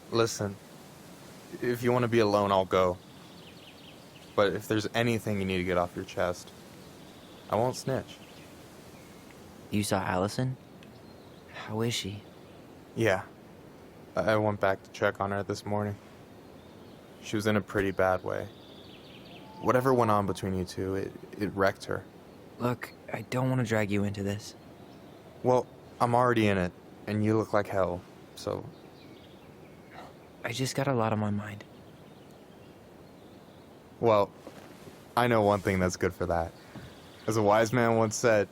S11: Listen, if you want to be alone, I'll go. But if there's anything you need to get off your chest, I won't snitch.
S1: You saw Allison? How is she?
S11: Yeah. I went back to check on her this morning. She was in a pretty bad way. Whatever went on between you two, it wrecked her.
S1: Look, I don't want to drag you into this.
S11: Well, I'm already in it, and you look like hell, so...
S1: I just got a lot on my mind.
S11: Well, I know one thing that's good for that. As a wise man once said,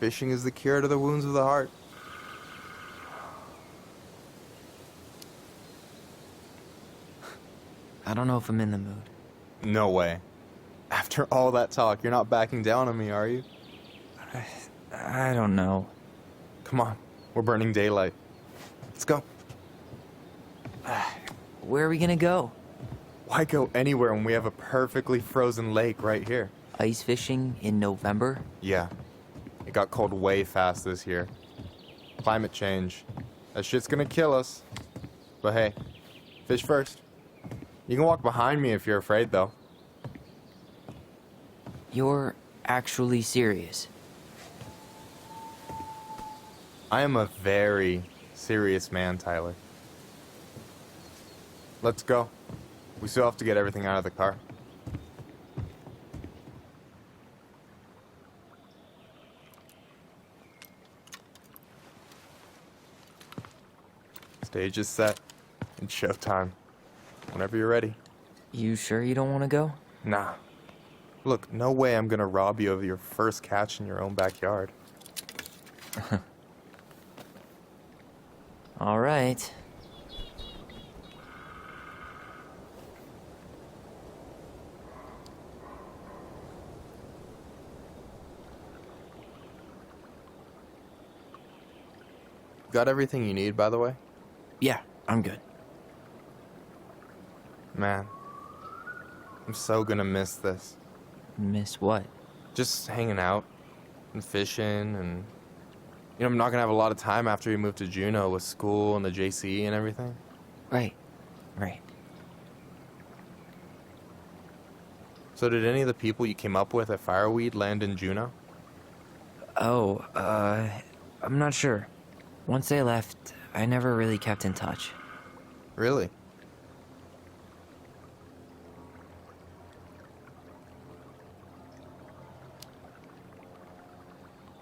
S11: fishing is the cure to the wounds of the heart.
S1: I don't know if I'm in the mood.
S11: No way. After all that talk, you're not backing down on me, are you?
S1: I don't know.
S11: Come on, we're burning daylight. Let's go.
S1: Where are we gonna go?
S11: Why go anywhere when we have a perfectly frozen lake right here?
S1: Ice fishing in November?
S11: Yeah. It got cold way fast this year. Climate change. That shit's gonna kill us. But hey, fish first. You can walk behind me if you're afraid, though.
S1: You're actually serious?
S11: I am a very serious man, Tyler. Let's go. We still have to get everything out of the car. Stage is set. It's showtime. Whenever you're ready.
S1: You sure you don't want to go?
S11: Nah. Look, no way I'm gonna rob you of your first catch in your own backyard.
S1: All right.
S11: Got everything you need, by the way?
S1: Yeah, I'm good.
S11: Man, I'm so gonna miss this.
S1: Miss what?
S11: Just hanging out and fishing and... You know, I'm not gonna have a lot of time after we move to Juneau with school and the JC and everything.
S1: Right.
S11: So did any of the people you came up with at Fireweed land in Juneau?
S1: Oh, I'm not sure. Once they left, I never really kept in touch.
S11: Really?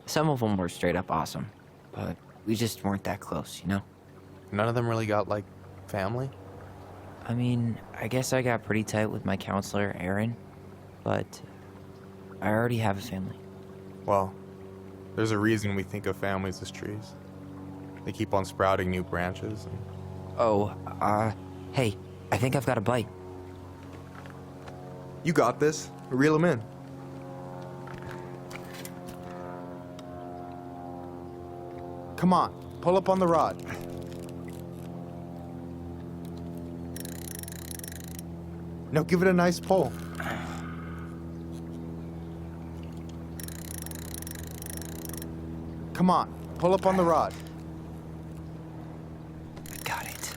S1: Some of them were straight up awesome, but we just weren't that close, you know?
S11: None of them really got, like, family?
S1: I mean, I guess I got pretty tight with my counselor, Aaron, but I already have a family.
S11: Well, there's a reason we think of families as trees. They keep on sprouting new branches. And...
S1: Oh, hey, I think I've got a bite.
S11: You got this. Reel them in. Come on, pull up on the rod. Now give it a nice pull. Come on, pull up on the rod.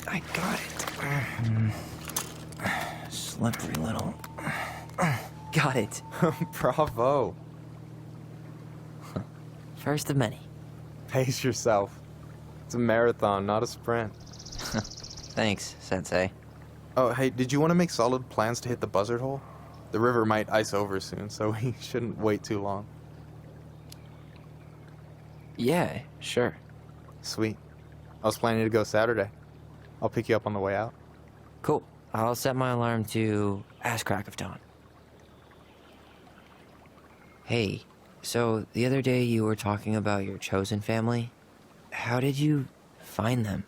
S1: I got it. Slippery little. Got it.
S11: Bravo.
S1: First of many.
S11: Pace yourself. It's a marathon, not a sprint.
S1: Thanks, Sensei.
S11: Oh, hey, did you want to make solid plans to hit the buzzard hole? The river might ice over soon, so we shouldn't wait too long.
S1: Yeah, sure.
S11: Sweet. I was planning to go Saturday. I'll pick you up on the way out.
S1: Cool. I'll set my alarm to ass crack of dawn. Hey, so the other day you were talking about your chosen family. How did you find them?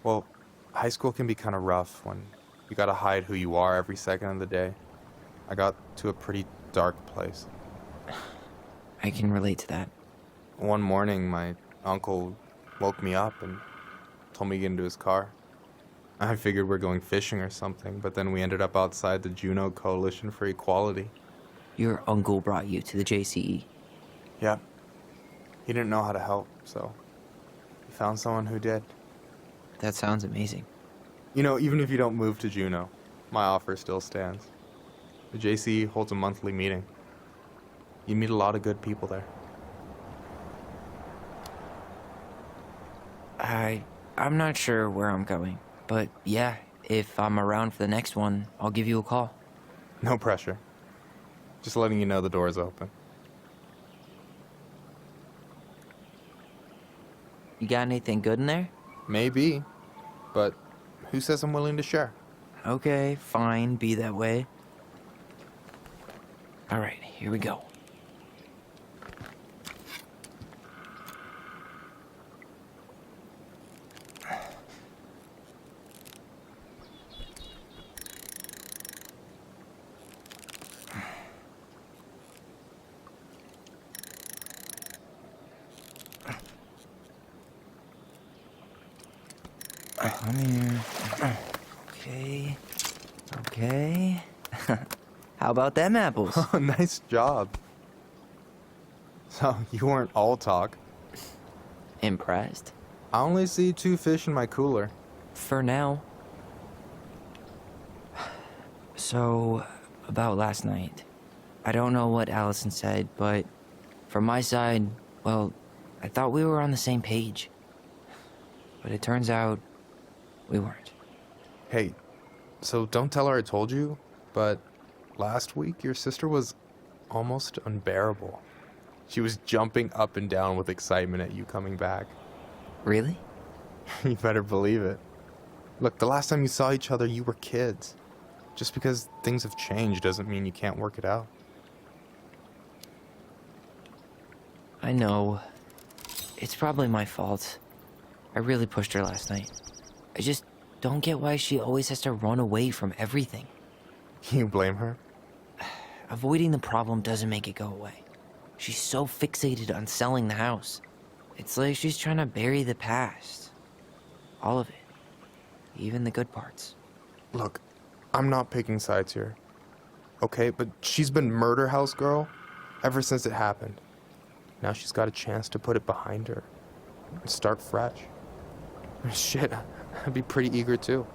S11: Well, high school can be kind of rough when you gotta hide who you are every second of the day. I got to a pretty dark place.
S1: I can relate to that.
S11: One morning, my uncle woke me up and told me to get into his car. I figured we're going fishing or something, but then we ended up outside the Juneau Coalition for Equality.
S1: Your uncle brought you to the JCE.
S11: Yep. He didn't know how to help, so he found someone who did.
S1: That sounds amazing.
S11: You know, even if you don't move to Juneau, my offer still stands. The JCE holds a monthly meeting. You meet a lot of good people there.
S1: I'm not sure where I'm going, but yeah, if I'm around for the next one, I'll give you a call.
S11: No pressure. Just letting you know the door's open.
S1: You got anything good in there?
S11: Maybe, but who says I'm willing to share?
S1: Okay, fine, be that way. All right, here we go. Come here. Okay. Okay. How about them apples?
S11: Oh, nice job. So, you weren't all talk.
S1: Impressed?
S11: I only see 2 fish in my cooler.
S1: For now. So, about last night. I don't know what Allison said, but from my side, well, I thought we were on the same page. But it turns out we weren't.
S11: Hey, so don't tell her I told you, but last week your sister was almost unbearable. She was jumping up and down with excitement at you coming back.
S1: Really?
S11: You better believe it. Look, the last time you saw each other, you were kids. Just because things have changed doesn't mean you can't work it out.
S1: I know. It's probably my fault. I really pushed her last night. I just don't get why she always has to run away from everything.
S11: You blame her?
S1: Avoiding the problem doesn't make it go away. She's so fixated on selling the house. It's like she's trying to bury the past. All of it. Even the good parts.
S11: Look, I'm not picking sides here. Okay, but she's been murder house girl ever since it happened. Now she's got a chance to put it behind her and start fresh. Shit, I'd be pretty eager too.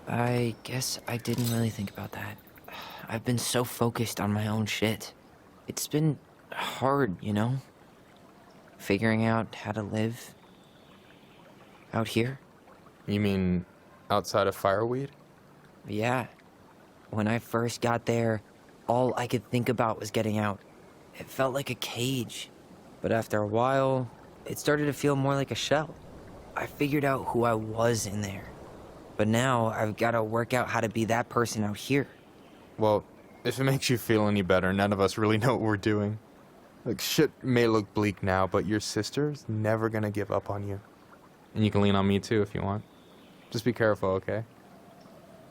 S1: I guess I didn't really think about that. I've been so focused on my own shit. It's been hard, you know? Figuring out how to live out here.
S11: You mean outside of Fireweed?
S1: Yeah. When I first got there, all I could think about was getting out. It felt like a cage. But after a while, it started to feel more like a shell. I figured out who I was in there. But now I've got to work out how to be that person out here.
S11: Well, if it makes you feel any better, none of us really know what we're doing. Like, shit may look bleak now, but your sister's never gonna give up on you. And you can lean on me too if you want. Just be careful, okay?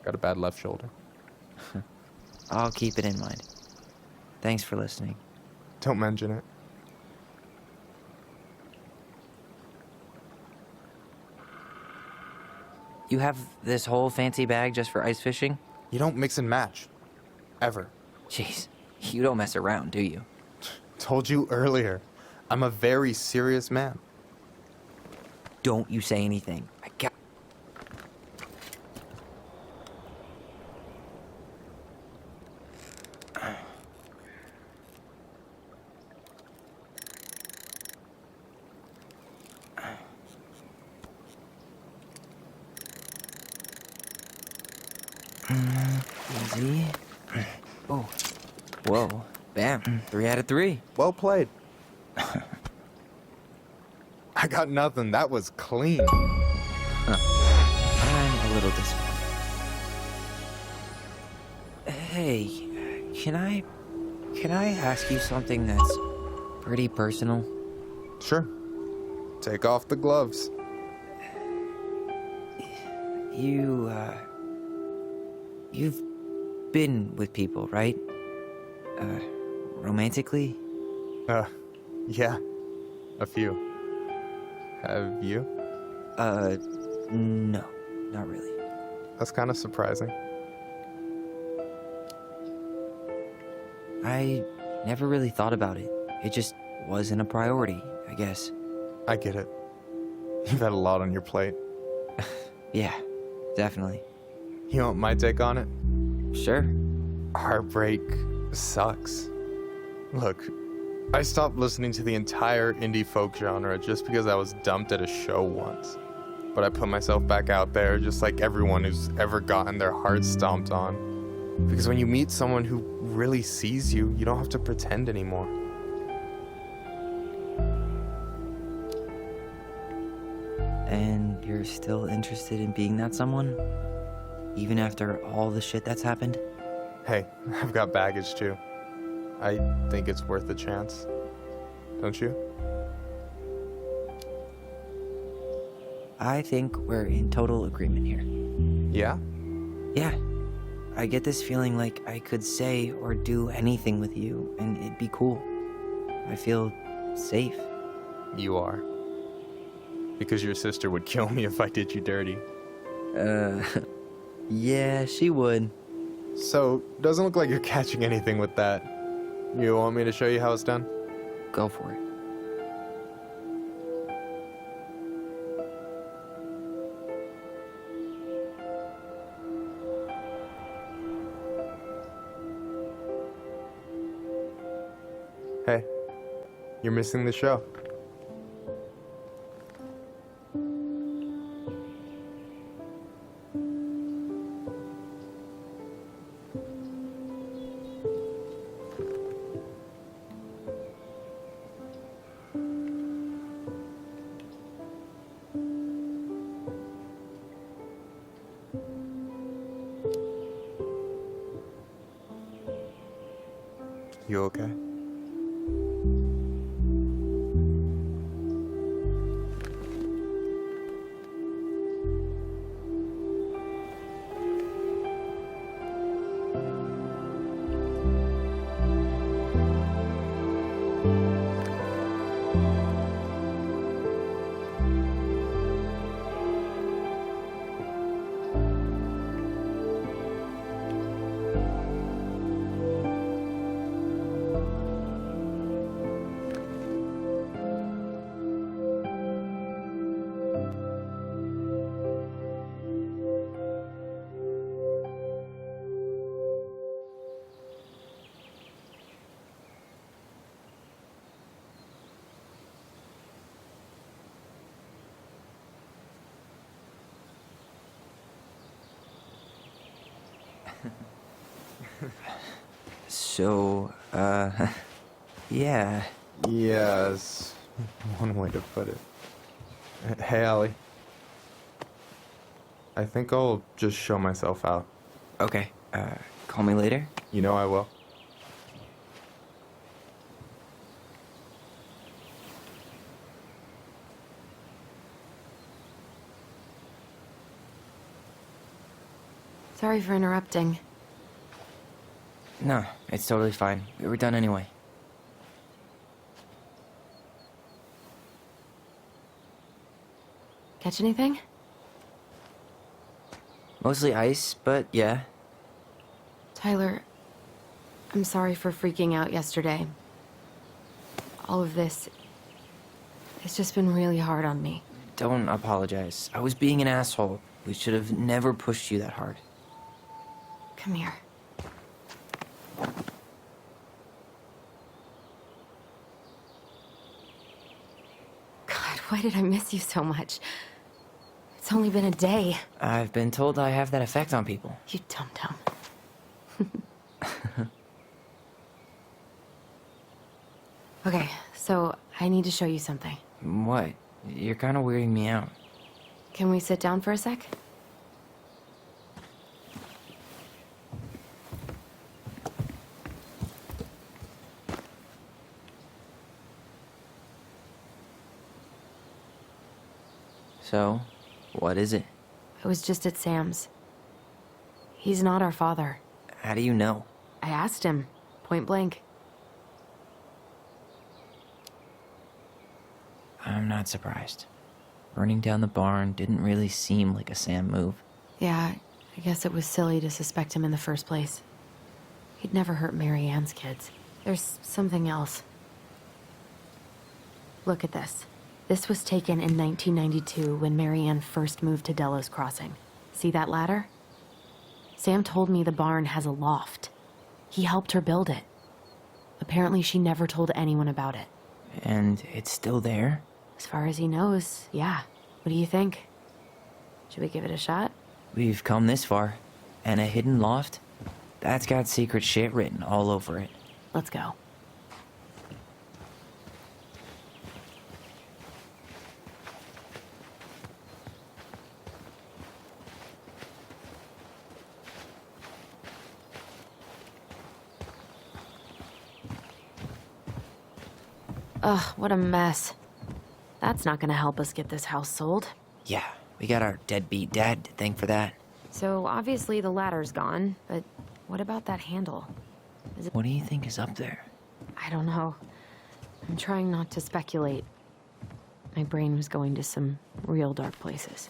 S11: Got a bad left shoulder.
S1: I'll keep it in mind. Thanks for listening.
S11: Don't mention it.
S1: You have this whole fancy bag just for ice fishing?
S11: You don't mix and match. Ever.
S1: Jeez, you don't mess around, do you?
S11: Told you earlier. I'm a very serious man.
S1: Don't you say anything. I got... Easy. Oh. Whoa. Bam. 3 out of 3.
S11: Well played. I got nothing. That was clean.
S1: I'm a little disappointed. Hey, can I ask you something that's pretty personal?
S11: Sure. Take off the gloves.
S1: You've been with people, right? Romantically?
S11: Yeah. A few. Have you?
S1: No. Not really.
S11: That's kind of surprising.
S1: I never really thought about it. It just wasn't a priority, I guess.
S11: I get it. You've had a lot on your plate.
S1: Yeah, definitely.
S11: You want my take on it?
S1: Sure.
S11: Heartbreak sucks. Look, I stopped listening to the entire indie folk genre just because I was dumped at a show once. But I put myself back out there just like everyone who's ever gotten their heart stomped on. Because when you meet someone who really sees you, you don't have to pretend anymore.
S1: And you're still interested in being that someone? Even after all the shit that's happened?
S11: Hey, I've got baggage too. I think it's worth a chance. Don't you?
S1: I think we're in total agreement here.
S11: Yeah?
S1: Yeah. I get this feeling like I could say or do anything with you, and it'd be cool. I feel safe.
S11: You are. Because your sister would kill me if I did you dirty.
S1: Yeah, she would.
S11: So, doesn't look like you're catching anything with that. You want me to show you how it's done?
S1: Go for it.
S11: Hey, you're missing the show. You okay?
S1: So, yeah.
S11: Yes, one way to put it. Hey, Allie. I think I'll just show myself out.
S1: Okay, call me later?
S11: You know I will.
S2: Sorry for interrupting.
S1: No, it's totally fine. We were done anyway.
S2: Catch anything?
S1: Mostly ice, but yeah.
S2: Tyler, I'm sorry for freaking out yesterday. All of this, it's just been really hard on me.
S1: Don't apologize. I was being an asshole. We should have never pushed you that hard.
S2: Come here. God, why did I miss you so much? It's only been a day.
S1: I've been told I have that effect on people.
S2: You dum-dum. Okay, so I need to show you something.
S1: What? You're kind of weirding me out.
S2: Can we sit down for a sec?
S1: So, what is it?
S2: I was just at Sam's. He's not our father.
S1: How do you know?
S2: I asked him, point blank.
S1: I'm not surprised. Burning down the barn didn't really seem like a Sam move.
S2: Yeah, I guess it was silly to suspect him in the first place. He'd never hurt Mary Ann's kids. There's something else. Look at this. This was taken in 1992 when Mary Ann first moved to Delos Crossing. See that ladder? Sam told me the barn has a loft. He helped her build it. Apparently she never told anyone about it.
S1: And it's still there?
S2: As far as he knows, yeah. What do you think? Should we give it a shot?
S1: We've come this far. And a hidden loft? That's got secret shit written all over it.
S2: Let's go. Ugh, what a mess. That's not gonna help us get this house sold.
S1: Yeah, we got our deadbeat dad to thank for that.
S2: So obviously the ladder's gone, but what about that handle?
S1: What do you think is up there?
S2: I don't know. I'm trying not to speculate. My brain was going to some real dark places.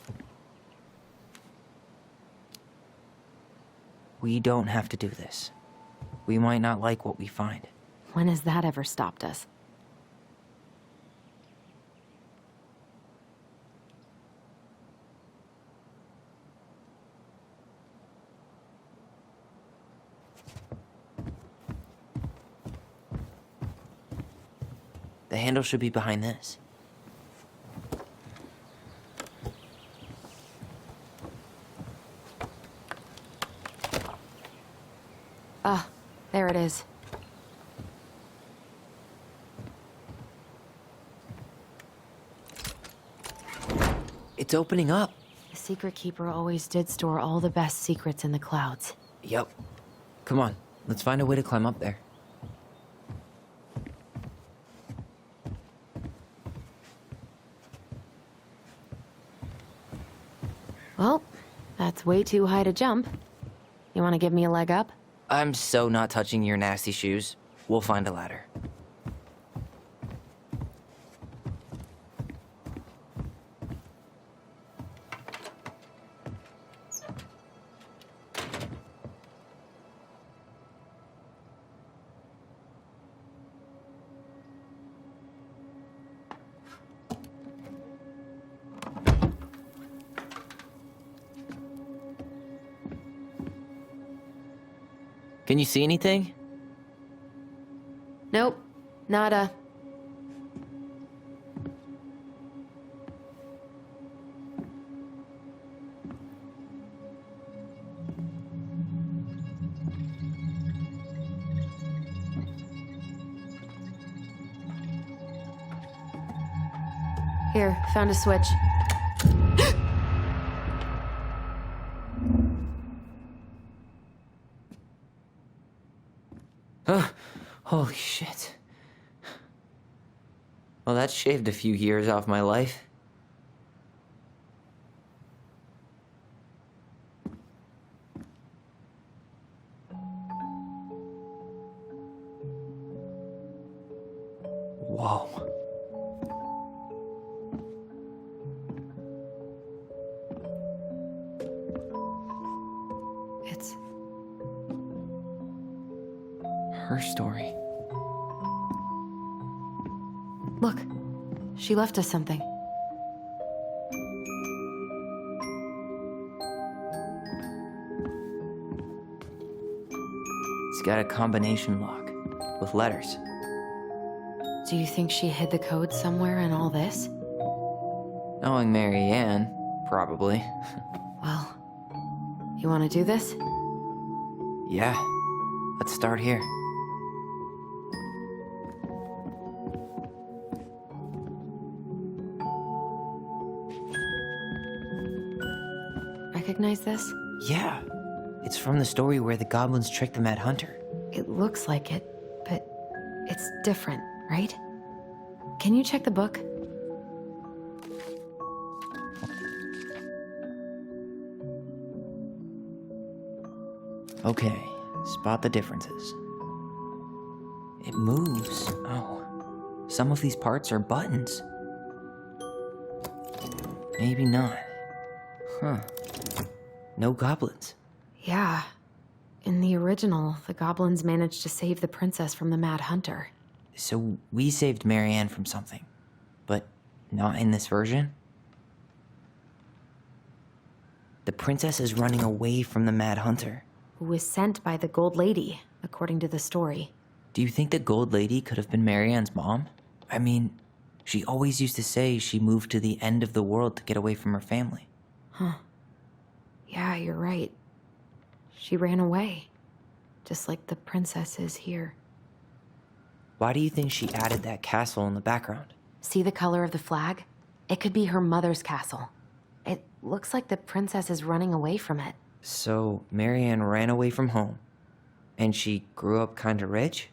S1: We don't have to do this. We might not like what we find.
S2: When has that ever stopped us?
S1: The handle should be behind this.
S2: Ah, there it is.
S1: It's opening up.
S2: The Secret Keeper always did store all the best secrets in the clouds.
S1: Yup. Come on, let's find a way to climb up there.
S2: Well, that's way too high to jump. You want to give me a leg up?
S1: I'm so not touching your nasty shoes. We'll find a ladder. Can you see anything?
S2: Nope. Nada. Here, found a switch.
S1: Holy shit. Well, that shaved a few years off my life. Whoa.
S2: It's
S1: her story.
S2: Look, she left us something.
S1: It's got a combination lock with letters.
S2: Do you think she hid the code somewhere in all this?
S1: Knowing Mary Ann, probably.
S2: Well, you want to do this?
S1: Yeah. Let's start here.
S2: Recognize this?
S1: Yeah. It's from the story where the goblins tricked the Mad Hunter.
S2: It looks like it, but it's different, right? Can you check the book?
S1: Okay, spot the differences. It moves. Oh, some of these parts are buttons. Maybe not. Huh. No goblins.
S2: Yeah. In the original, the goblins managed to save the princess from the Mad Hunter.
S1: So we saved Mary Ann from something, but not in this version? The princess is running away from the Mad Hunter.
S2: Who was sent by the Gold Lady, according to the story.
S1: Do you think the Gold Lady could have been Mary Ann's mom? I mean, she always used to say she moved to the end of the world to get away from her family.
S2: Huh. Yeah, you're right. She ran away. Just like the princess is here.
S1: Why do you think she added that castle in the background?
S2: See the color of the flag? It could be her mother's castle. It looks like the princess is running away from it.
S1: So, Mary Ann ran away from home, and she grew up kinda rich?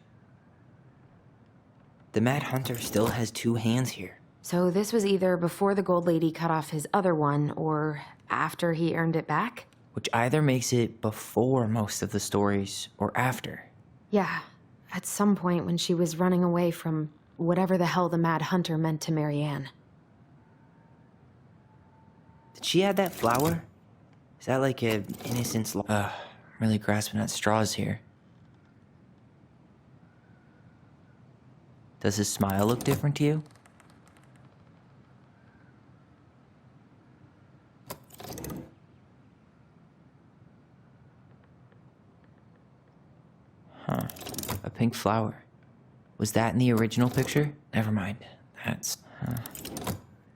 S1: The Mad Hunter still has two hands here.
S2: So this was either before the Gold Lady cut off his other one, or after he earned it back?
S1: Which either makes it before most of the stories, or after.
S2: Yeah, at some point when she was running away from whatever the hell the Mad Hunter meant to Mary Ann.
S1: Did she add that flower? Is that like an innocence? I'm really grasping at straws here. Does his smile look different to you? Huh. A pink flower. Was that in the original picture? Never mind. That's...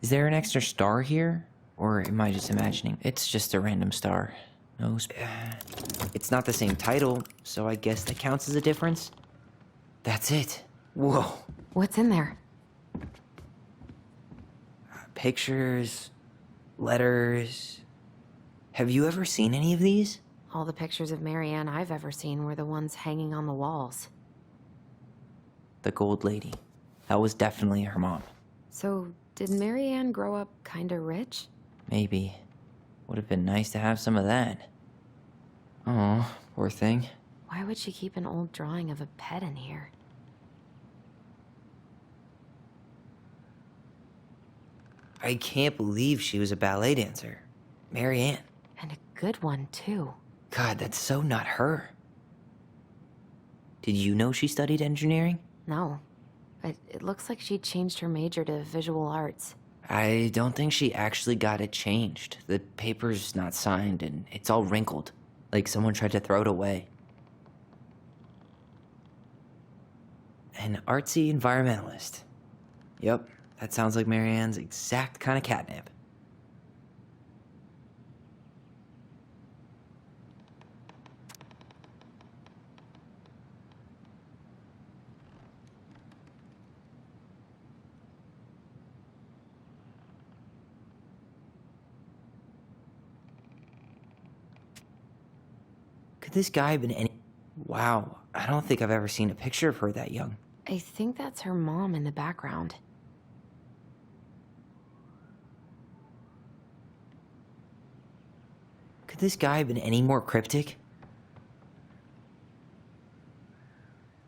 S1: Is there an extra star here? Or am I just imagining? It's just a random star. No it's not the same title, so I guess that counts as a difference? That's it. Whoa.
S2: What's in there?
S1: Pictures, letters. Have you ever seen any of these?
S2: All the pictures of Mary Ann I've ever seen were the ones hanging on the walls.
S1: The Gold Lady. That was definitely her mom.
S2: So, did Mary Ann grow up kinda rich?
S1: Maybe. Would have been nice to have some of that. Oh, poor thing.
S2: Why would she keep an old drawing of a pet in here?
S1: I can't believe she was a ballet dancer. Mary Ann.
S2: And a good one, too.
S1: God, that's so not her. Did you know she studied engineering?
S2: No. But it looks like she changed her major to visual arts.
S1: I don't think she actually got it changed. The paper's not signed and it's all wrinkled. Like someone tried to throw it away. An artsy environmentalist. Yep, that sounds like Mary Ann's exact kind of catnip. Could this guy have been any... Wow, I don't think I've ever seen a picture of her that young.
S2: I think that's her mom in the background.
S1: Could this guy have been any more cryptic?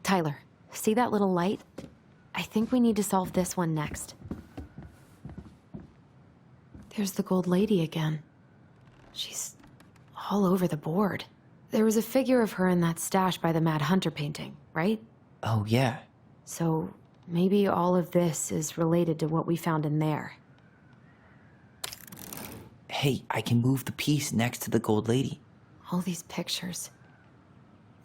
S2: Tyler, see that little light? I think we need to solve this one next. There's the gold lady again. She's all over the board. There was a figure of her in that stash by the Mad Hunter painting, right?
S1: Oh, yeah.
S2: So maybe all of this is related to what we found in there.
S1: Hey, I can move the piece next to the gold lady.
S2: All these pictures.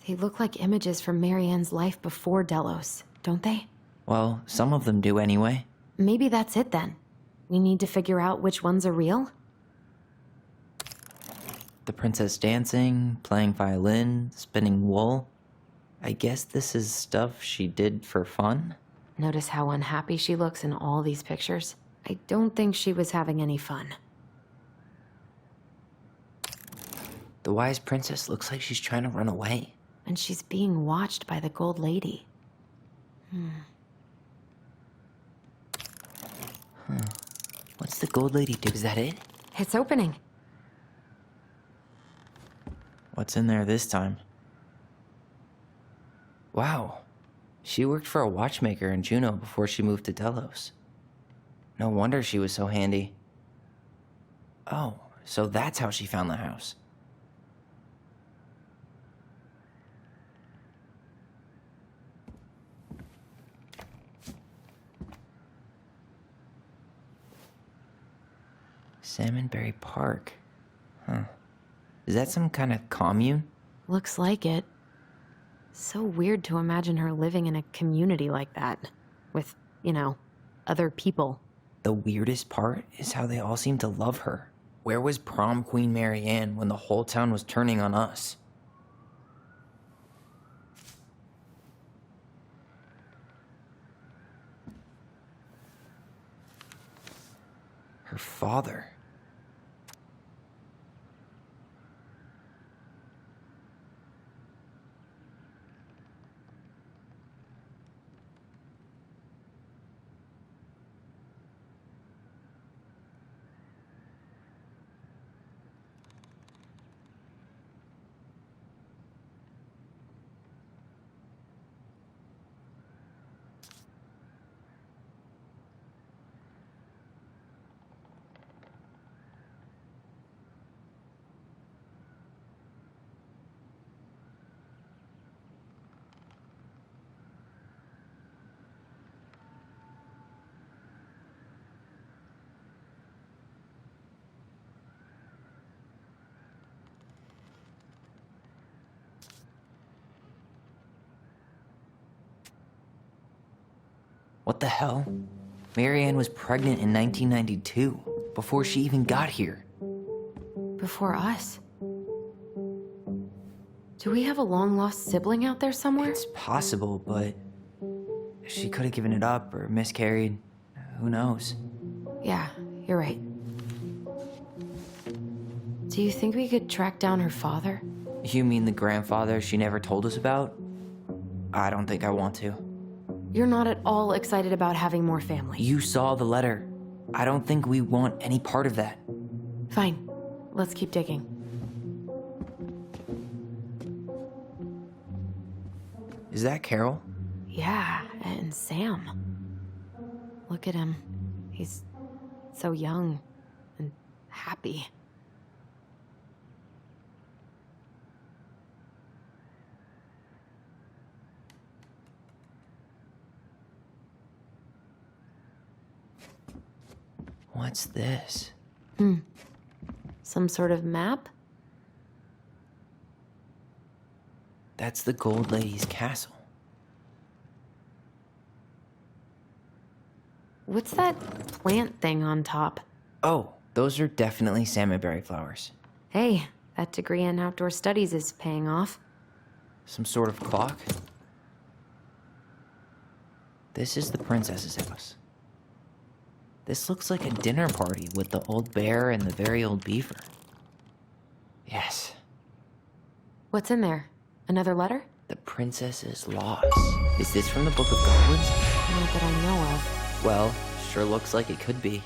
S2: They look like images from Marianne's life before Delos, don't they?
S1: Well, some of them do anyway.
S2: Maybe that's it then. We need to figure out which ones are real?
S1: The princess dancing, playing violin, spinning wool. I guess this is stuff she did for fun?
S2: Notice how unhappy she looks in all these pictures? I don't think she was having any fun.
S1: The wise princess looks like she's trying to run away.
S2: And she's being watched by the gold lady.
S1: What's the gold lady do? Is that it?
S2: It's opening.
S1: What's in there this time? Wow. She worked for a watchmaker in Juneau before she moved to Delos. No wonder she was so handy. Oh, so that's how she found the house. Salmonberry Park. Huh. Is that some kind of commune?
S2: Looks like it. So weird to imagine her living in a community like that. With, you know, other people.
S1: The weirdest part is how they all seem to love her. Where was prom queen Marianne when the whole town was turning on us? Her father. What the hell? Marianne was pregnant in 1992, before she even got here.
S2: Before us? Do we have a long-lost sibling out there somewhere?
S1: It's possible, but she could have given it up or miscarried. Who knows?
S2: Yeah, you're right. Do you think we could track down her father?
S1: You mean the grandfather she never told us about? I don't think I want to.
S2: You're not at all excited about having more family.
S1: You saw the letter. I don't think we want any part of that.
S2: Fine. Let's keep digging.
S1: Is that Carol?
S2: Yeah, and Sam. Look at him. He's so young and happy.
S1: What's this?
S2: Some sort of map?
S1: That's the Gold Lady's castle.
S2: What's that plant thing on top?
S1: Oh, those are definitely salmonberry flowers.
S2: Hey, that degree in outdoor studies is paying off.
S1: Some sort of clock? This is the princess's house. This looks like a dinner party with the old bear and the very old beaver. Yes.
S2: What's in there? Another letter?
S1: The princess is lost. Is this from the Book of Goblins?
S2: Not that I know of.
S1: Well, sure looks like it could be.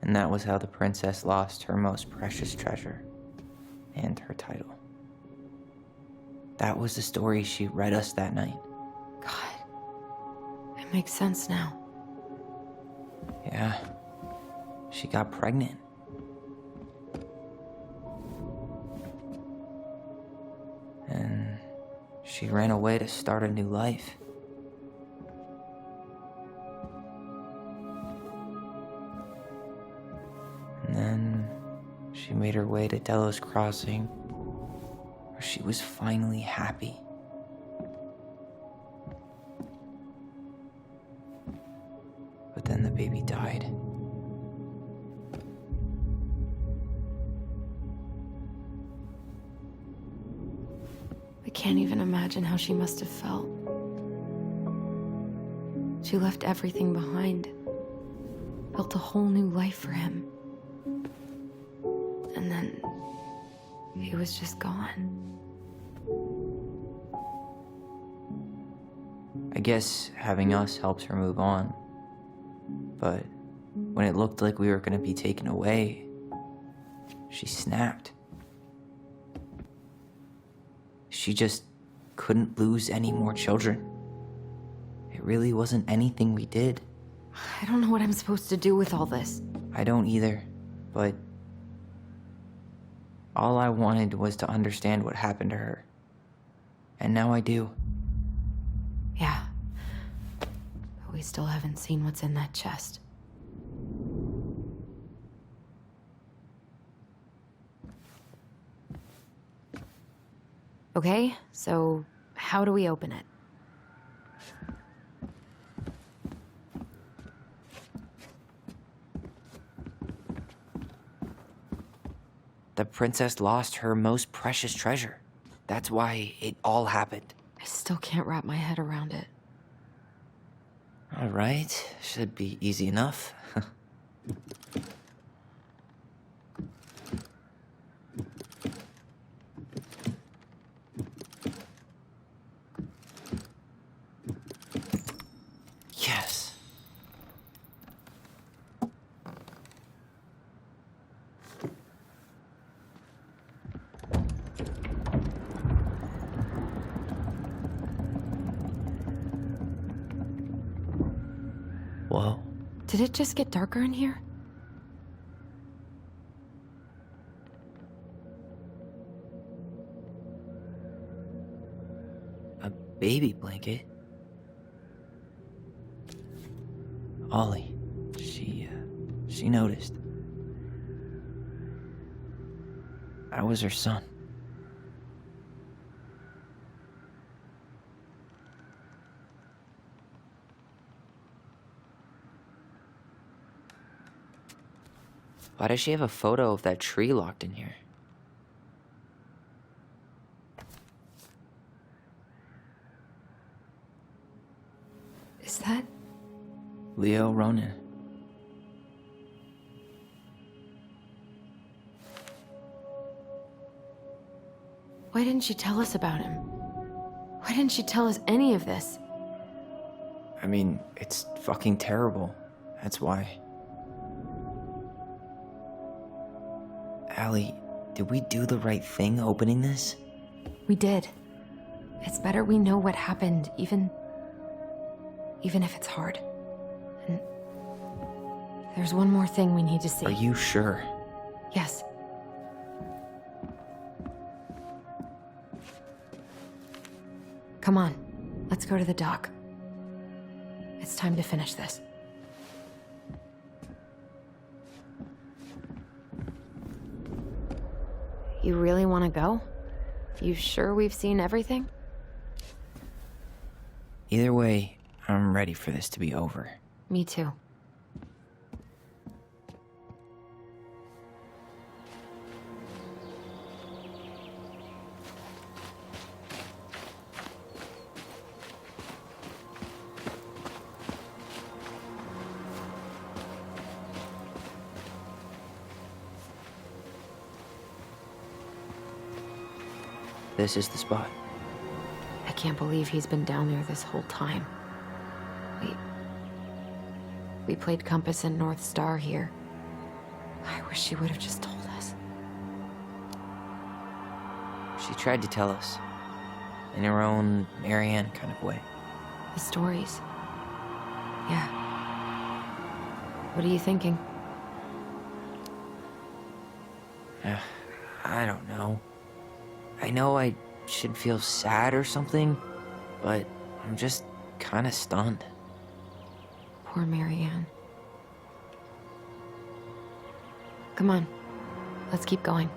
S1: And that was how the princess lost her most precious treasure and her title. That was the story she read us that night.
S2: God, it makes sense now.
S1: Yeah, she got pregnant. And she ran away to start a new life. And then she made her way to Delos Crossing, where she was finally happy. But then the baby died.
S2: I can't even imagine how she must have felt. She left everything behind, built a whole new life for him. And then he was just gone.
S1: I guess having us helps her move on. But when it looked like we were gonna be taken away, she snapped. She just couldn't lose any more children. It really wasn't anything we did.
S2: I don't know what I'm supposed to do with all this.
S1: I don't either, but all I wanted was to understand what happened to her. And now I do.
S2: Yeah. But we still haven't seen what's in that chest. Okay, so how do we open it?
S1: The princess lost her most precious treasure. That's why it all happened.
S2: I still can't wrap my head around it.
S1: All right, should be easy enough. Yes. Whoa.
S2: Did it just get darker in here?
S1: baby blanket. Ollie, she noticed. I was her son. Why does she have a photo of that tree locked in here?
S2: Is that?
S1: Leo Ronan.
S2: Why didn't she tell us about him? Why didn't she tell us any of this?
S1: I mean, it's fucking terrible. That's why. Allie, did we do the right thing opening this?
S2: We did. It's better we know what happened, even if it's hard. And there's one more thing we need to see.
S1: Are you sure?
S2: Yes. Come on, let's go to the dock. It's time to finish this. You really want to go? You sure we've seen everything?
S1: Either way, I'm ready for this to be over.
S2: Me too.
S1: This is the spot.
S2: I can't believe he's been down there this whole time. We played Compass and North Star here. I wish she would have just told us.
S1: She tried to tell us. In her own Marianne kind of way.
S2: The stories. Yeah. What are you thinking?
S1: I don't know. I know I should feel sad or something, but I'm just kind of stunned.
S2: Poor Marianne. Come on, let's keep going.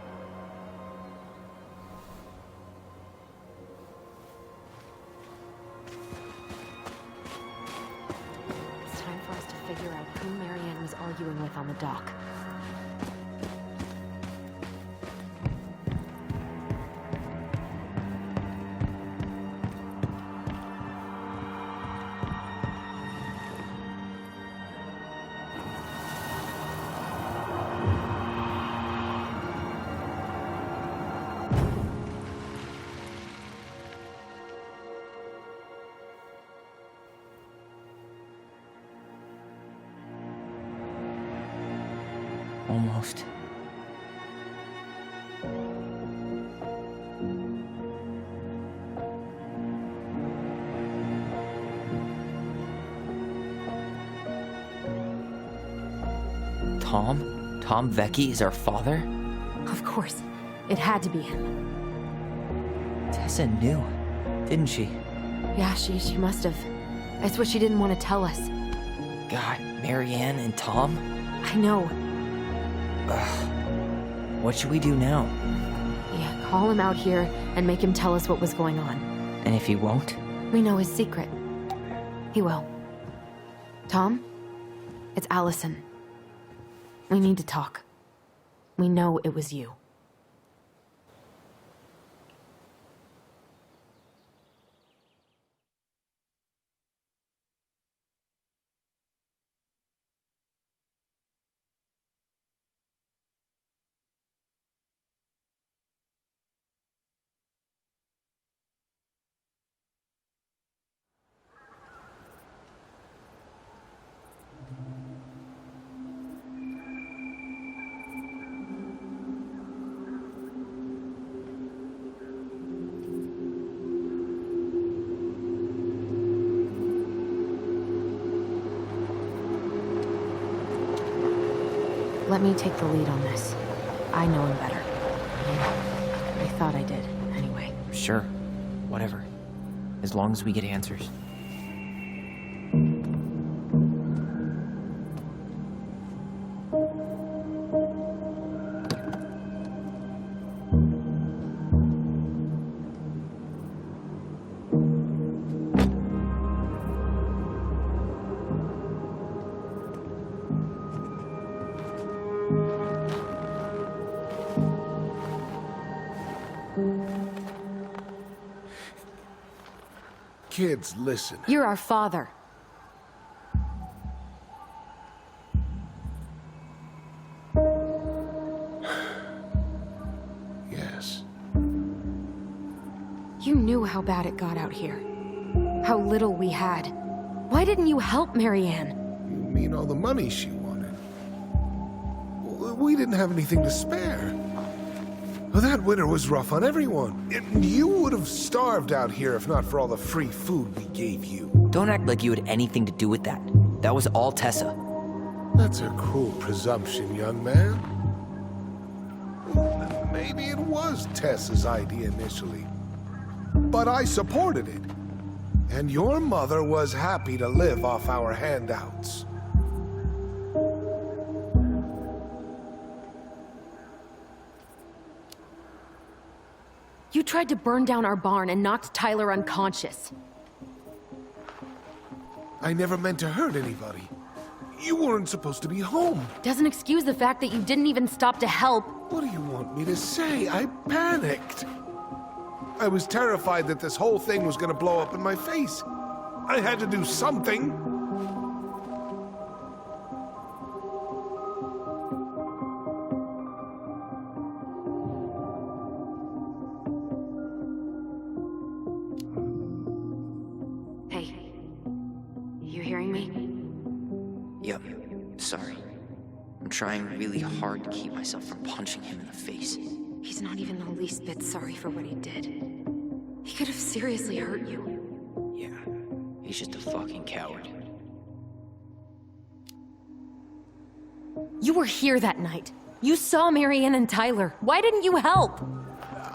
S2: It's time for us to figure out who Marianne was arguing with on the dock.
S1: Almost. Tom? Tom Vecchi is our father?
S2: Of course. It had to be him.
S1: Tessa knew, didn't she?
S2: Yeah, she must have. That's what she didn't want to tell us.
S1: God, Marianne and Tom?
S2: I know.
S1: Ugh. What should we do now?
S2: Yeah, call him out here and make him tell us what was going on.
S1: And if he won't?
S2: We know his secret. He will. Tom? It's Allison. We need to talk. We know it was you. Let me take the lead on this. I know him better. I thought I did, anyway.
S1: Sure. Whatever. as long as we get answers.
S10: Kids, listen.
S2: You're our father.
S10: Yes.
S2: You knew how bad it got out here. How little we had. Why didn't you help Marianne?
S10: You mean all the money she wanted? We didn't have anything to spare. Well, that winter was rough on everyone. You would have starved out here if not for all the free food we gave you.
S1: Don't act like you had anything to do with that. That was all Tessa.
S10: That's a cruel presumption, young man. Maybe it was Tessa's idea initially. But I supported it. And your mother was happy to live off our handouts.
S2: You tried to burn down our barn and knocked Tyler unconscious.
S10: I never meant to hurt anybody. You weren't supposed to be home.
S2: Doesn't excuse the fact that you didn't even stop to help.
S10: What do you want me to say? I panicked. I was terrified that this whole thing was gonna blow up in my face. I had to do something.
S2: Hey, you hearing me?
S1: Yep, sorry. I'm trying really hard to keep myself from punching him in the face.
S2: He's not even the least bit sorry for what he did. He could have seriously hurt you.
S1: Yeah, he's just a fucking coward.
S2: You were here that night. You saw Marianne and Tyler. Why didn't you help?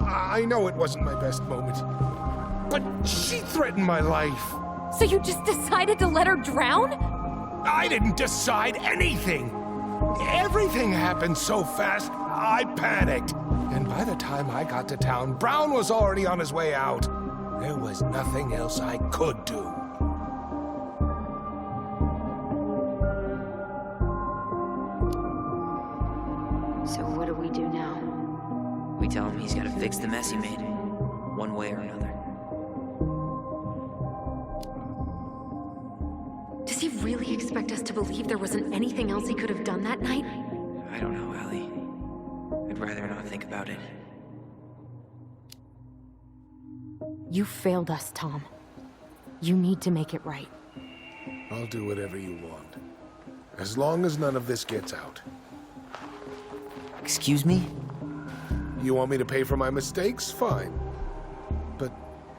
S10: I know it wasn't my best moment, but she threatened my life.
S2: So you just decided to let her drown?
S10: I didn't decide anything. Everything happened so fast, I panicked. And by the time I got to town, Brown was already on his way out. There was nothing else I could do.
S2: So what do we do now?
S1: We tell him he's gotta fix the mess he made, one way or another.
S2: Does he really expect us to believe there wasn't anything else he could have done that night?
S1: I don't know, Allie. I'd rather not think about it.
S2: You failed us, Tom. You need to make it right.
S10: I'll do whatever you want. As long as none of this gets out.
S1: Excuse me?
S10: You want me to pay for my mistakes? Fine. But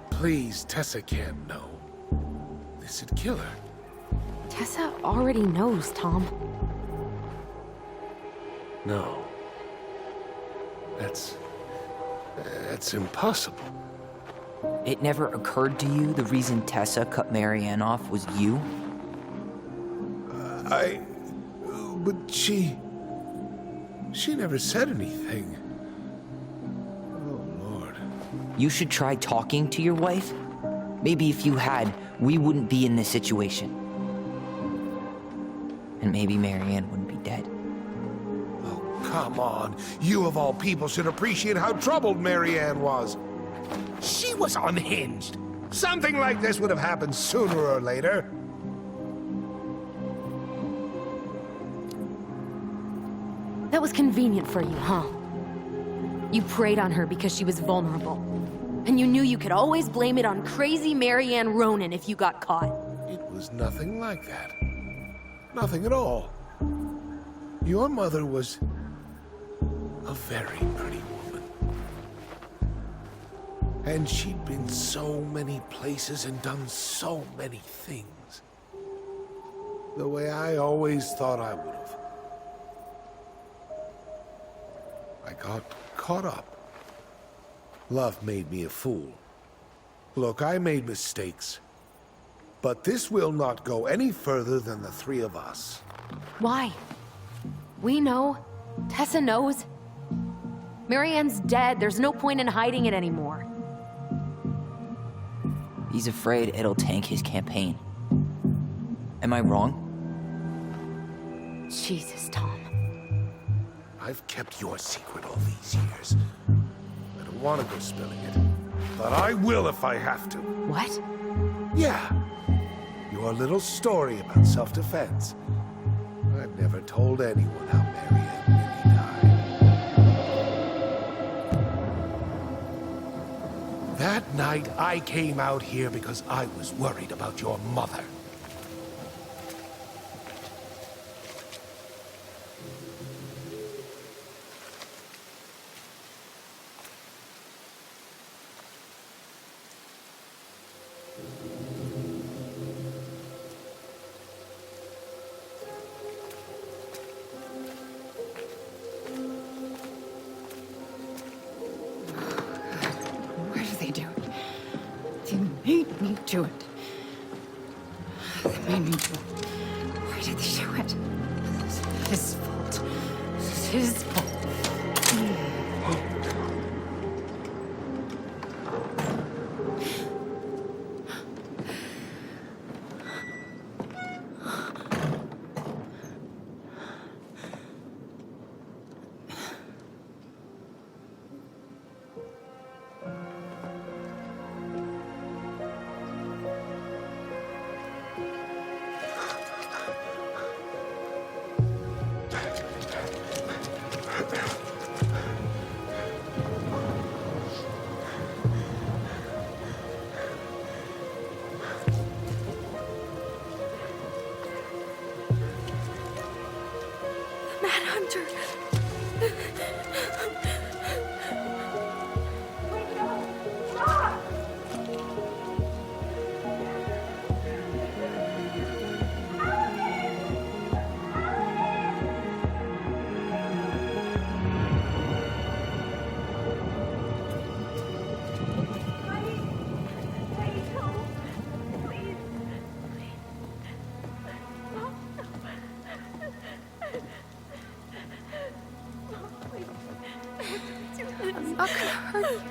S10: please, Tessa can't know. This'd kill her.
S2: Tessa already knows, Tom.
S10: No. That's impossible.
S1: It never occurred to you the reason Tessa cut Marianne off was you?
S10: But she never said anything. Oh, Lord.
S1: You should try talking to your wife. Maybe if you had, we wouldn't be in this situation. And maybe Marianne wouldn't be dead.
S10: Oh, come on. You of all people should appreciate how troubled Marianne was. She was unhinged. Something like this would have happened sooner or later.
S2: That was convenient for you, huh? You preyed on her because she was vulnerable. And you knew you could always blame it on crazy Marianne Ronan if you got caught.
S10: It was nothing like that. Nothing at all. Your mother was a very pretty woman. And she'd been so many places and done so many things. The way I always thought I would have. I got caught up. Love made me a fool. Look, I made mistakes. But this will not go any further than the three of us.
S2: Why? We know. Tessa knows. Marianne's dead. There's no point in hiding it anymore.
S1: He's afraid it'll tank his campaign. Am I wrong?
S2: Jesus, Tom.
S10: I've kept your secret all these years. I don't want to go spilling it. But I will if I have to.
S2: What?
S10: Yeah. Your little story about self-defense. I've never told anyone how Marianne really died. That night, I came out here because I was worried about your mother.
S6: Why do they do it? They made me do it. They made me do it. Why did they do it? This is his fault. This is his fault.
S8: Manhunter. I'm not gonna hurt you.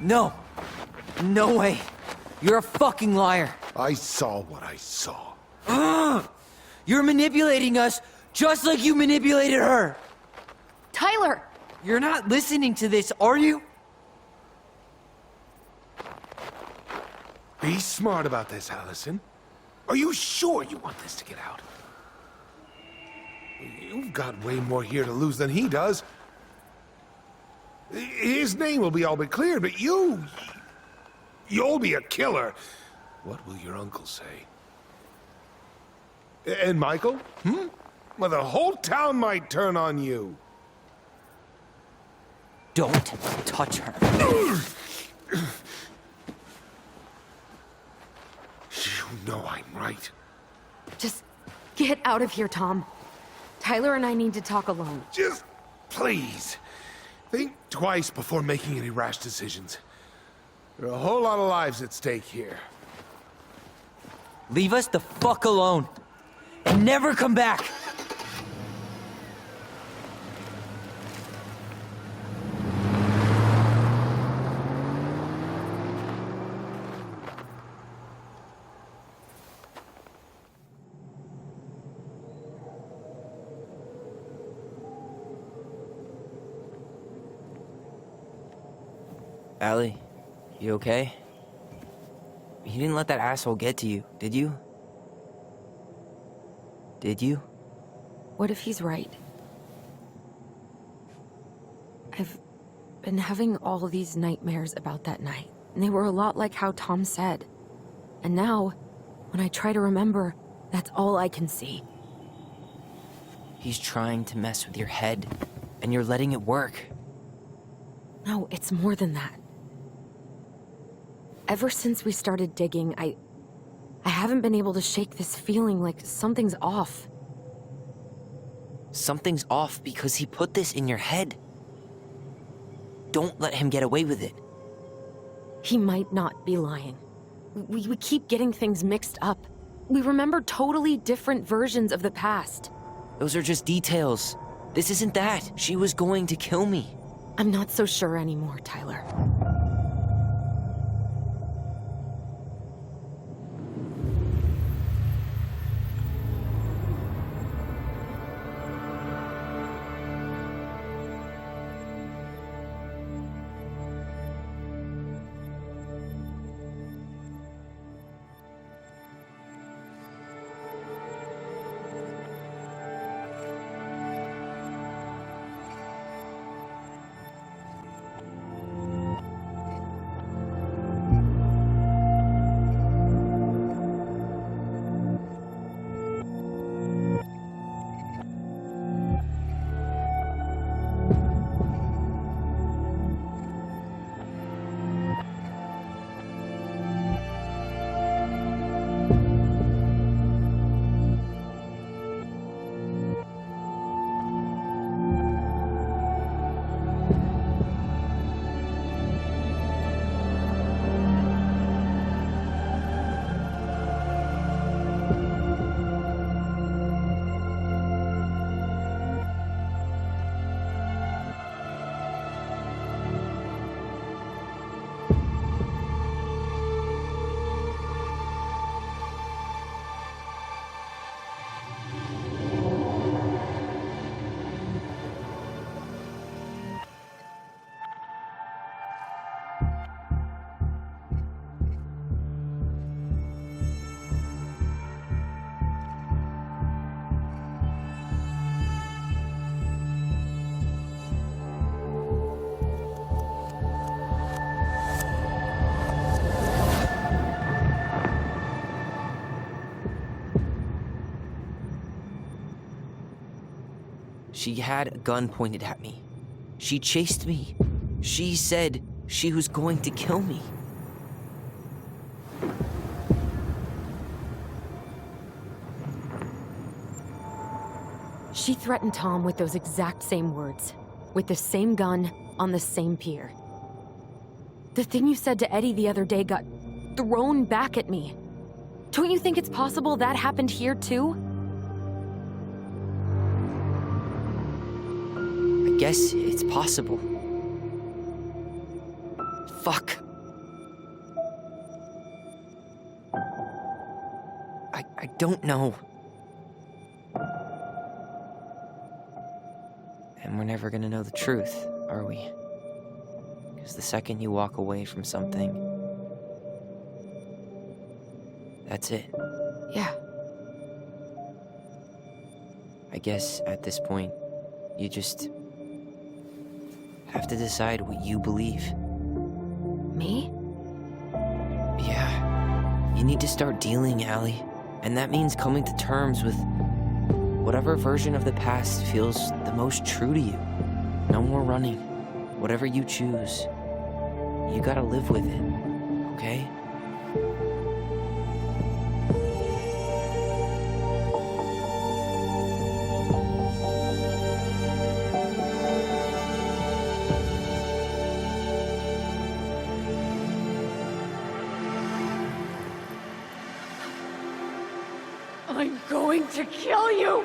S1: No. No way. You're a fucking liar.
S10: I saw what I saw.
S1: You're manipulating us just like you manipulated her.
S2: Tyler!
S1: You're not listening to this, are you?
S10: Be smart about this, Allison. Are you sure you want this to get out? You've got way more here to lose than he does. His name will be all but cleared, but you'll be a killer. What will your uncle say? And Michael? Well, the whole town might turn on you.
S1: Don't touch her.
S10: You know I'm right.
S2: Just get out of here, Tom. Tyler and I need to talk alone.
S10: Just please. Think twice before making any rash decisions. There are a whole lot of lives at stake here.
S1: Leave us the fuck alone. And never come back. Allie, you okay? You didn't let that asshole get to you, did you? Did you?
S2: What if he's right? I've been having all these nightmares about that night. and they were a lot like how Tom said. And now, when I try to remember, that's all I can see.
S1: He's trying to mess with your head, and you're letting it work.
S2: No, it's more than that. Ever since we started digging, I haven't been able to shake this feeling like something's off.
S1: Something's off because he put this in your head. Don't let him get away with it.
S2: He might not be lying. We keep getting things mixed up. We remember totally different versions of the past.
S1: Those are just details. This isn't that. She was going to kill me.
S2: I'm not so sure anymore, Tyler.
S1: She had a gun pointed at me. She chased me. She said she was going to kill me.
S2: She threatened Tom with those exact same words, with the same gun, on the same pier. The thing you said to Eddie the other day got thrown back at me. Don't you think it's possible that happened here too?
S1: I guess it's possible. Fuck. I don't know. And we're never gonna know the truth, are we? Because the second you walk away from something, that's it.
S2: Yeah.
S1: I guess at this point, you just have to decide what you believe.
S2: Me?
S1: Yeah. You need to start dealing, Allie. And that means coming to terms with whatever version of the past feels the most true to you. No more running. Whatever you choose, you gotta live with it, okay?
S6: I'm going to kill you!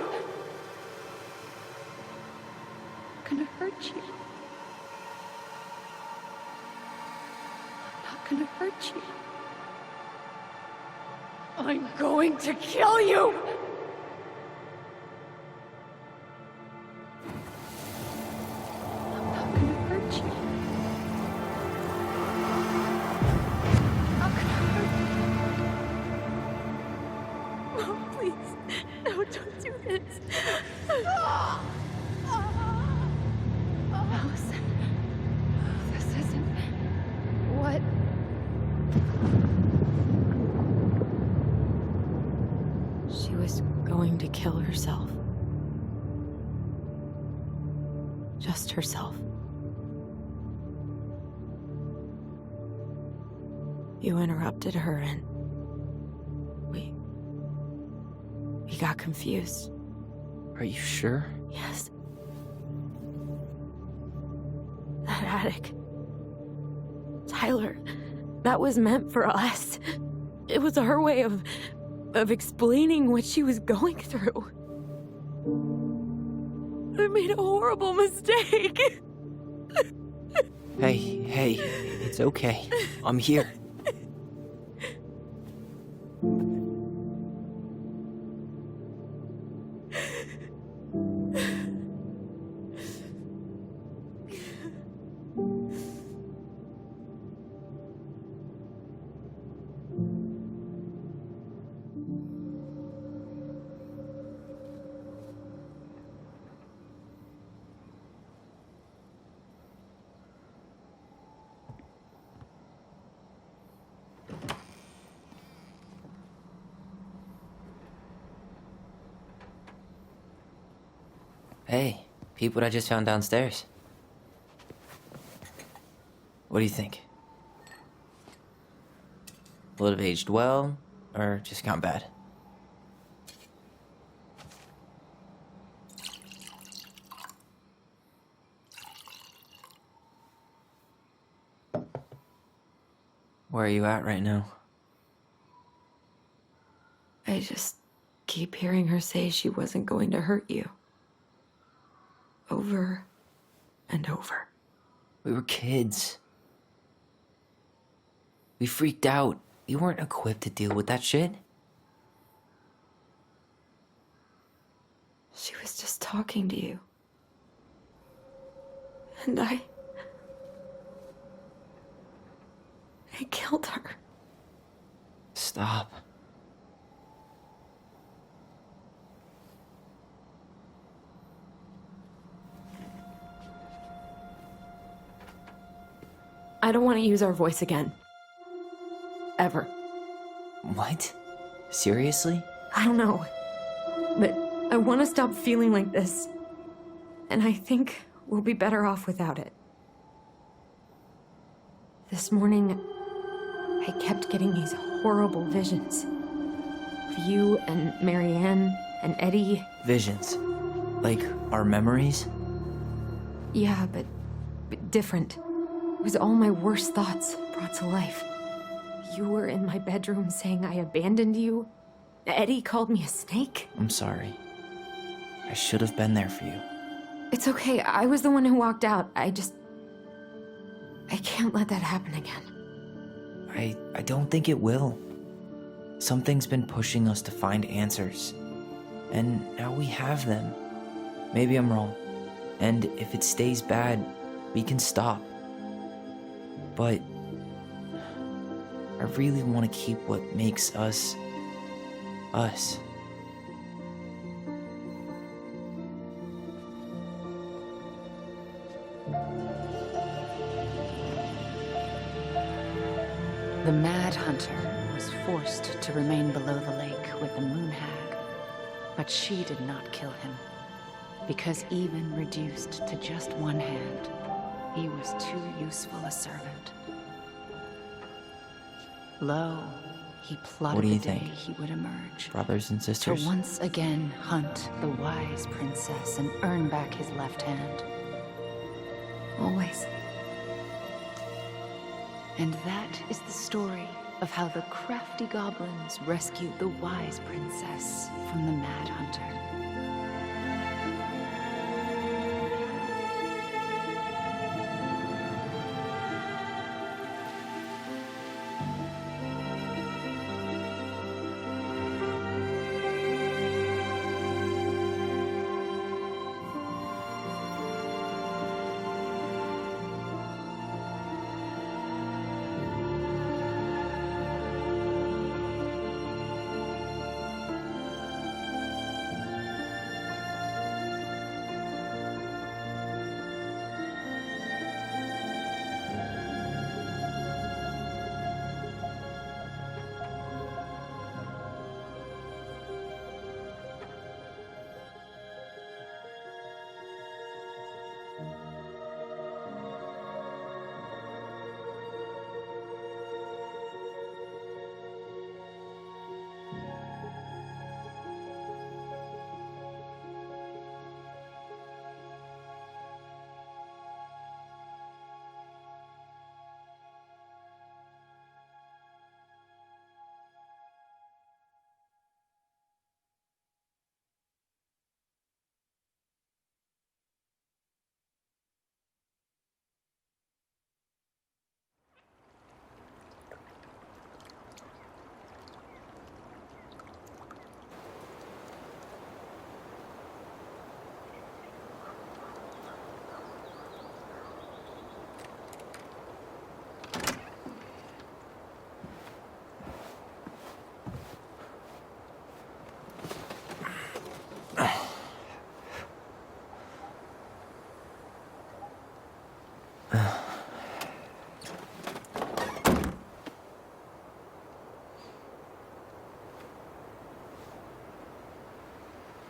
S6: I'm gonna hurt you. I'm not gonna hurt you. I'm going to kill you! I'm not gonna hurt you. I'm not gonna hurt you.
S8: Mom, please. No, don't do this.
S6: Allison, this isn't what
S2: Just herself. You interrupted her and we got confused.
S1: Are you sure?
S2: Yes. That attic. Tyler, that was meant for us. It was her way of explaining what she was going through. I made a horrible mistake.
S1: Hey, it's okay. I'm here. Hey, peep what I just found downstairs. What do you think? Will it have aged well, or just gone bad? Where are you at right now?
S2: I just keep hearing her say she wasn't going to hurt you. Over and over.
S1: We were kids. We freaked out. We weren't equipped to deal with that shit.
S2: She was just talking to you. And I killed her.
S1: Stop.
S2: I don't want to use our voice again. Ever.
S1: What? Seriously?
S2: I don't know. But I want to stop feeling like this. And I think we'll be better off without it. This morning, I kept getting these horrible visions. Of you and Marianne and Eddie.
S1: Visions. Like our memories?
S2: Yeah, but different. It was all my worst thoughts brought to life. You were in my bedroom saying I abandoned you. Eddie called me a snake.
S1: I'm sorry. I should have been there for you.
S2: It's okay. I was the one who walked out. I can't let that happen again.
S1: I don't think it will. Something's been pushing us to find answers. And now we have them. Maybe I'm wrong. And if it stays bad, we can stop. But I really want to keep what makes us, us.
S4: The Mad Hunter was forced to remain below the lake with the Moon Hag, but she did not kill him, because even reduced to just one hand, he was too useful a servant. Lo, he plotted
S1: What do you
S4: the day
S1: think?
S4: he would emerge.
S1: Brothers and
S4: To
S1: sisters?
S4: once again hunt the wise princess and earn back his left hand.
S2: Always.
S4: And that is the story of how the crafty goblins rescued the wise princess from the Mad Hunter.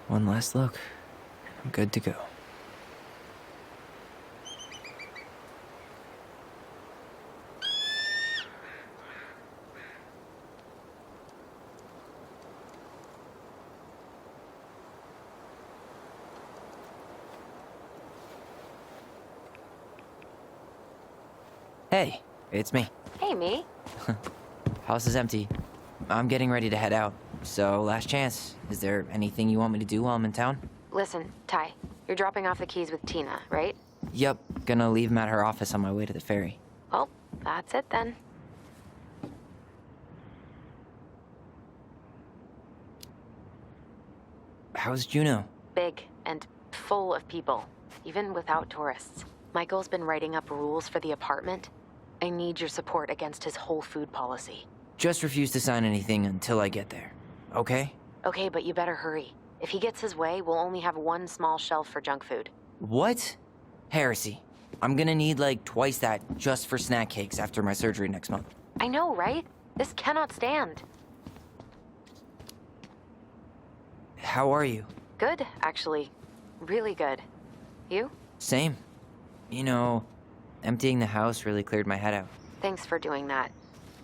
S1: One last look. I'm good to go. Hey, it's me.
S2: Hey, me.
S1: House is empty. I'm getting ready to head out. So, last chance. Is there anything you want me to do while I'm in town?
S2: Listen, Ty, you're dropping off the keys with Tina, right?
S1: Yep, gonna leave them at her office on my way to the ferry.
S2: Well, that's it then.
S1: How's Juno?
S2: Big and full of people, even without tourists. Michael's been writing up rules for the apartment. I need your support against his whole food policy.
S1: Just refuse to sign anything until I get there. Okay?
S2: Okay, but you better hurry. If he gets his way, we'll only have one small shelf for junk food.
S1: What? Heresy. I'm gonna need like twice that just for snack cakes after my surgery next month.
S2: I know, right? This cannot stand.
S1: How are you?
S2: Good, actually. Really good. You?
S1: Same. You know, emptying the house really cleared my head out.
S2: Thanks for doing that.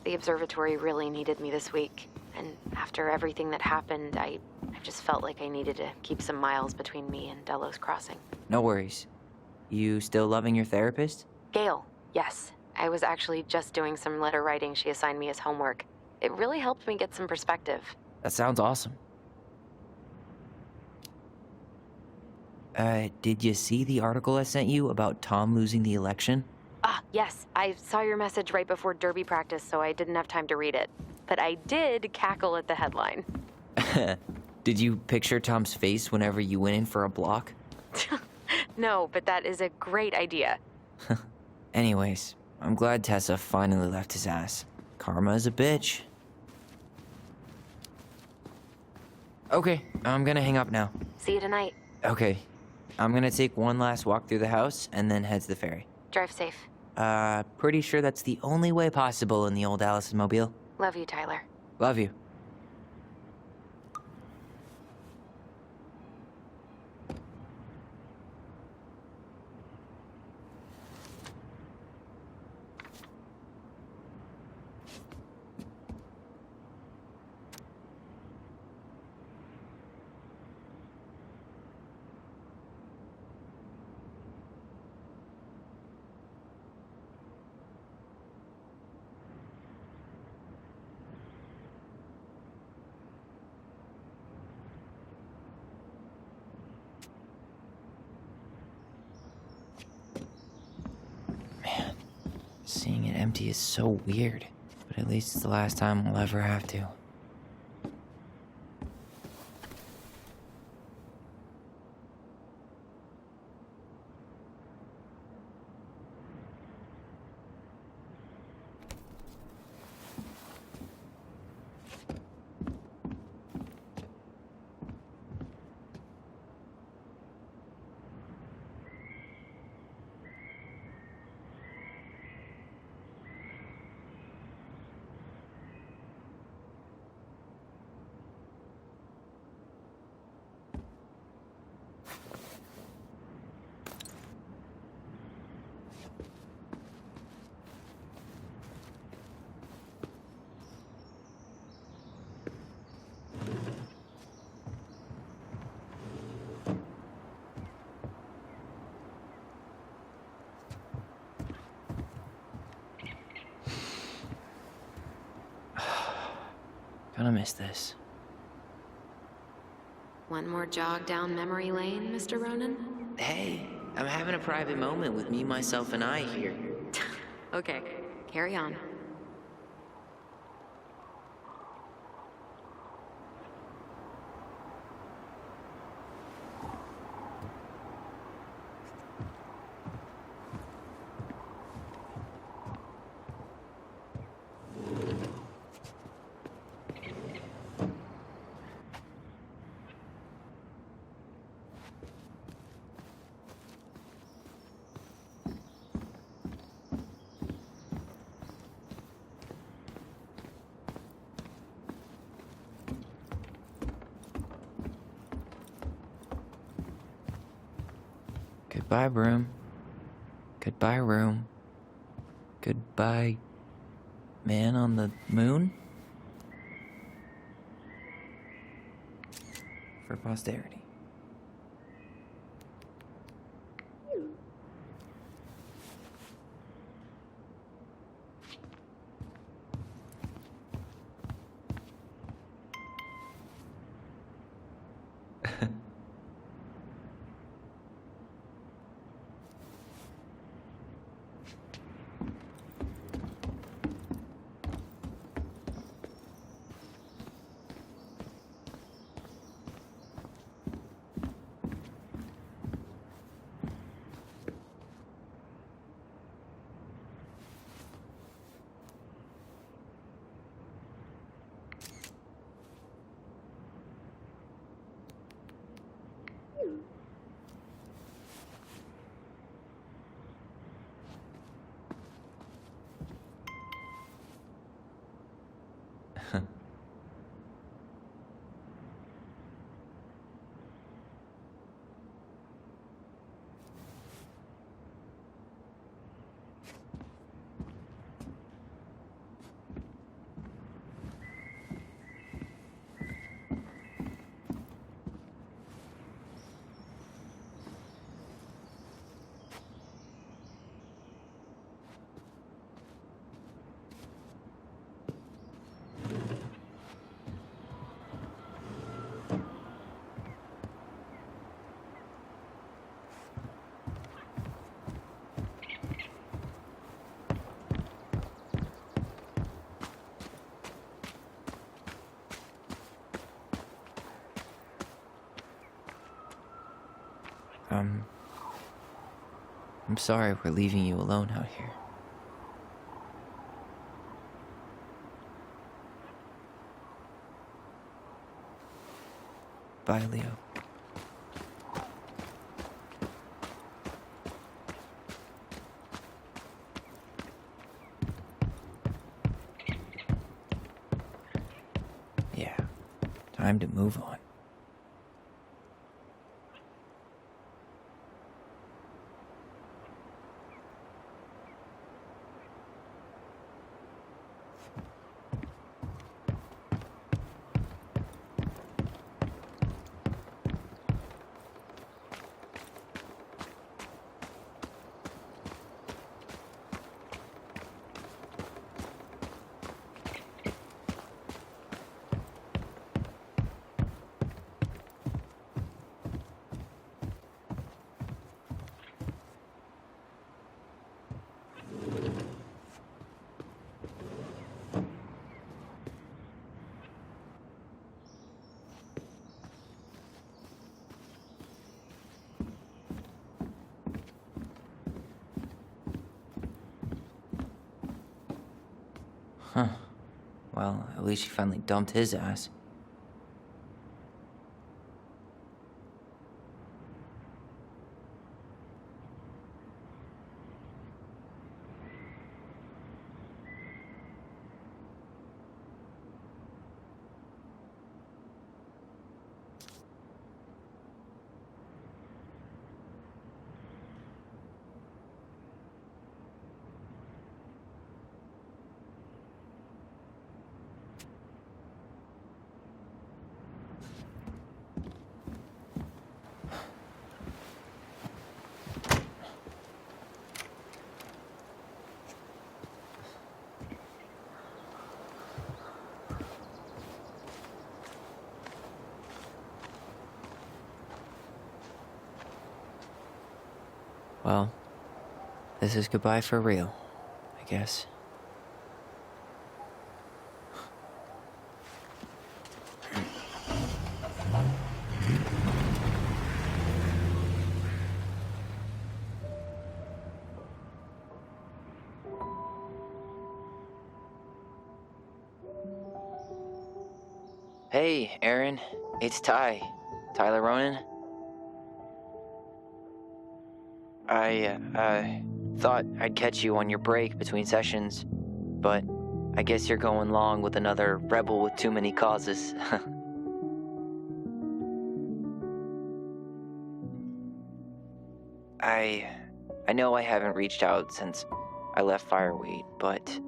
S2: The observatory really needed me this week. And after everything that happened, I just felt like I needed to keep some miles between me and Delos Crossing.
S1: No worries. You still loving your therapist?
S2: Gail, yes. I was actually just doing some letter writing she assigned me as homework. It really helped me get some perspective.
S1: That sounds awesome. Did you see the article I sent you about Tom losing the election?
S2: Ah, yes. I saw your message right before derby practice, so I didn't have time to read it. But I did cackle at the headline.
S1: Did you picture Tom's face whenever you went in for a block?
S2: No, but that is a great idea.
S1: Anyways, I'm glad Tessa finally left his ass. Karma is a bitch. Okay, I'm gonna hang up now.
S2: See you tonight.
S1: Okay, I'm gonna take one last walk through the house and then head to the ferry.
S2: Drive safe.
S1: Pretty sure that's the only way possible in the old Allison Mobile.
S2: Love you, Tyler.
S1: Love you. Seeing it empty is so weird, but at least it's the last time I'll ever have to. Gonna miss this.
S2: One more jog down memory lane, Mr. Ronan?
S1: Hey, I'm having a private moment with me, myself, and I here.
S2: Okay, carry on.
S1: Goodbye, room. Goodbye, room. Goodbye, man on the moon? For posterity. I'm sorry we're leaving you alone out here. Bye, Leo. Yeah, time to move on. Huh. Well, at least she finally dumped his ass. Well, this is goodbye for real, I guess. Hey, Aaron. It's Ty. Tyler Ronan. I thought I'd catch you on your break between sessions, but I guess you're going long with another rebel with too many causes. I know I haven't reached out since I left Fireweight, but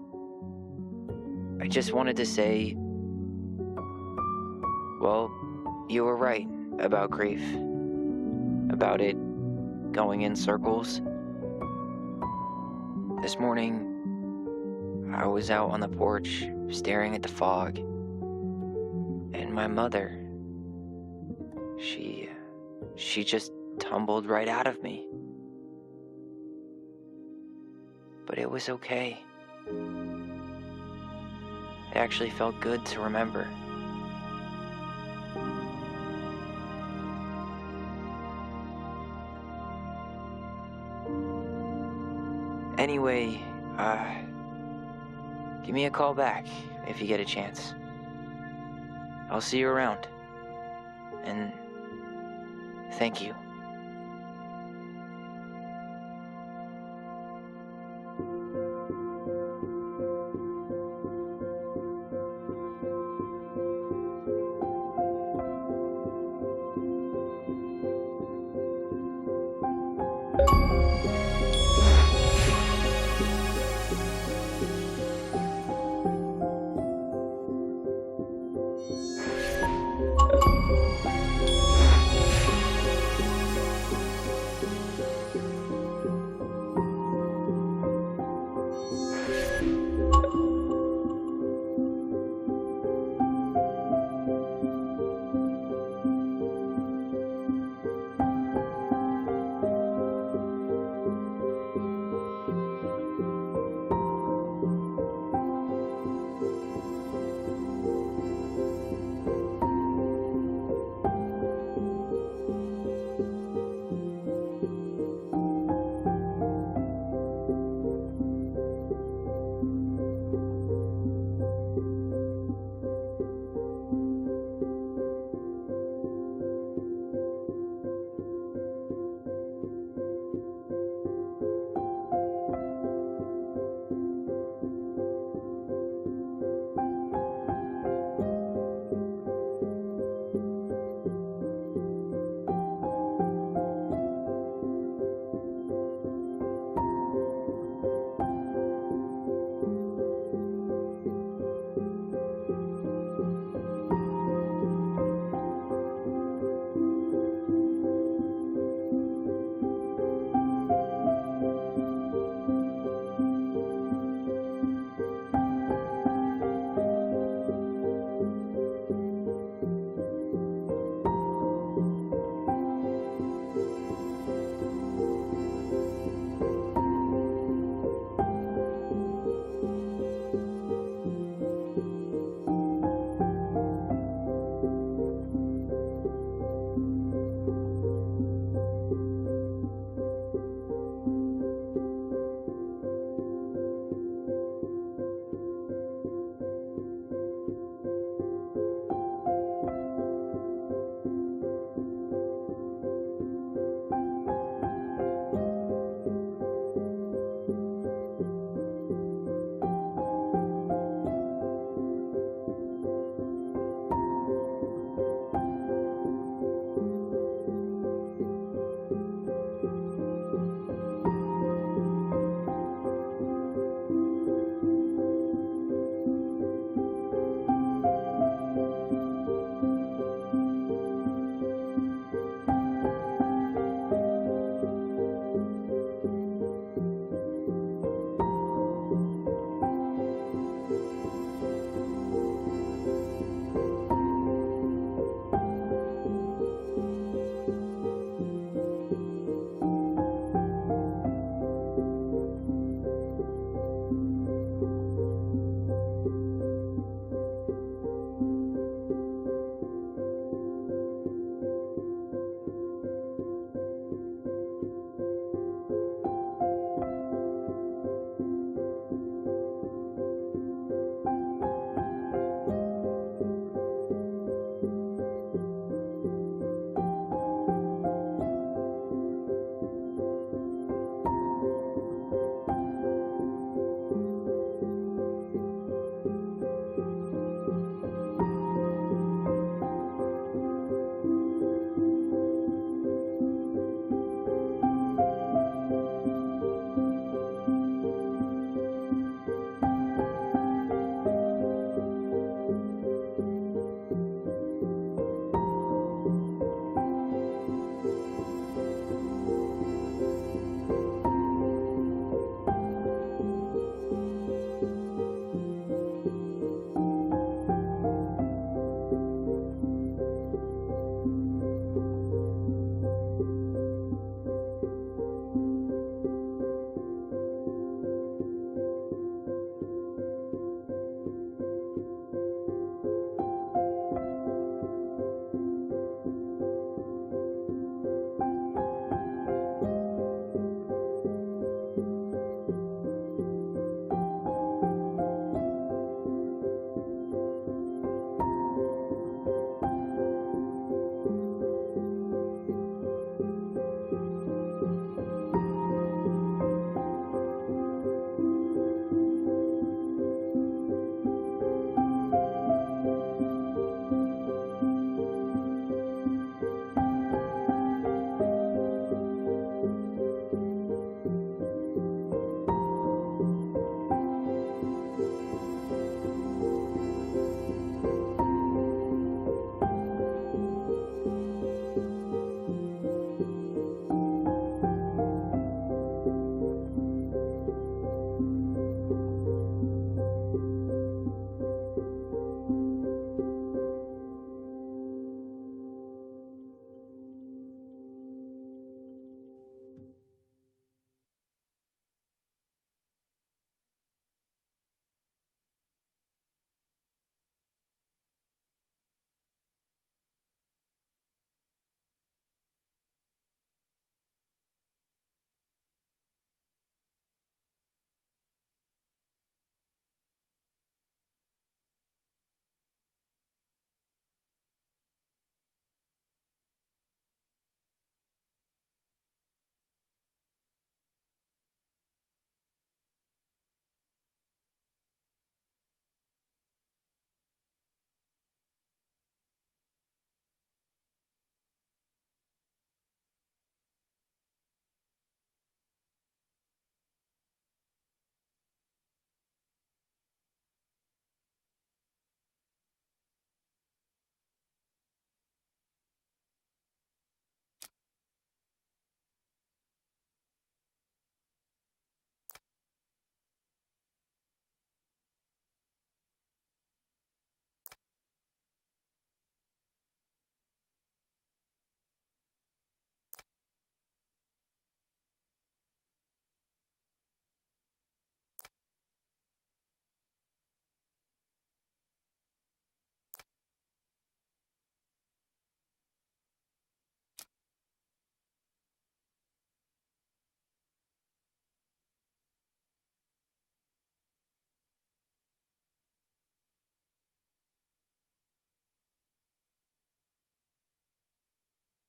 S1: I just wanted to say, well, you were right about grief. About it going in circles. This morning, I was out on the porch staring at the fog, and my mother, she just tumbled right out of me. But it was okay. It actually felt good to remember. Anyway, give me a call back if you get a chance. I'll see you around. And thank you.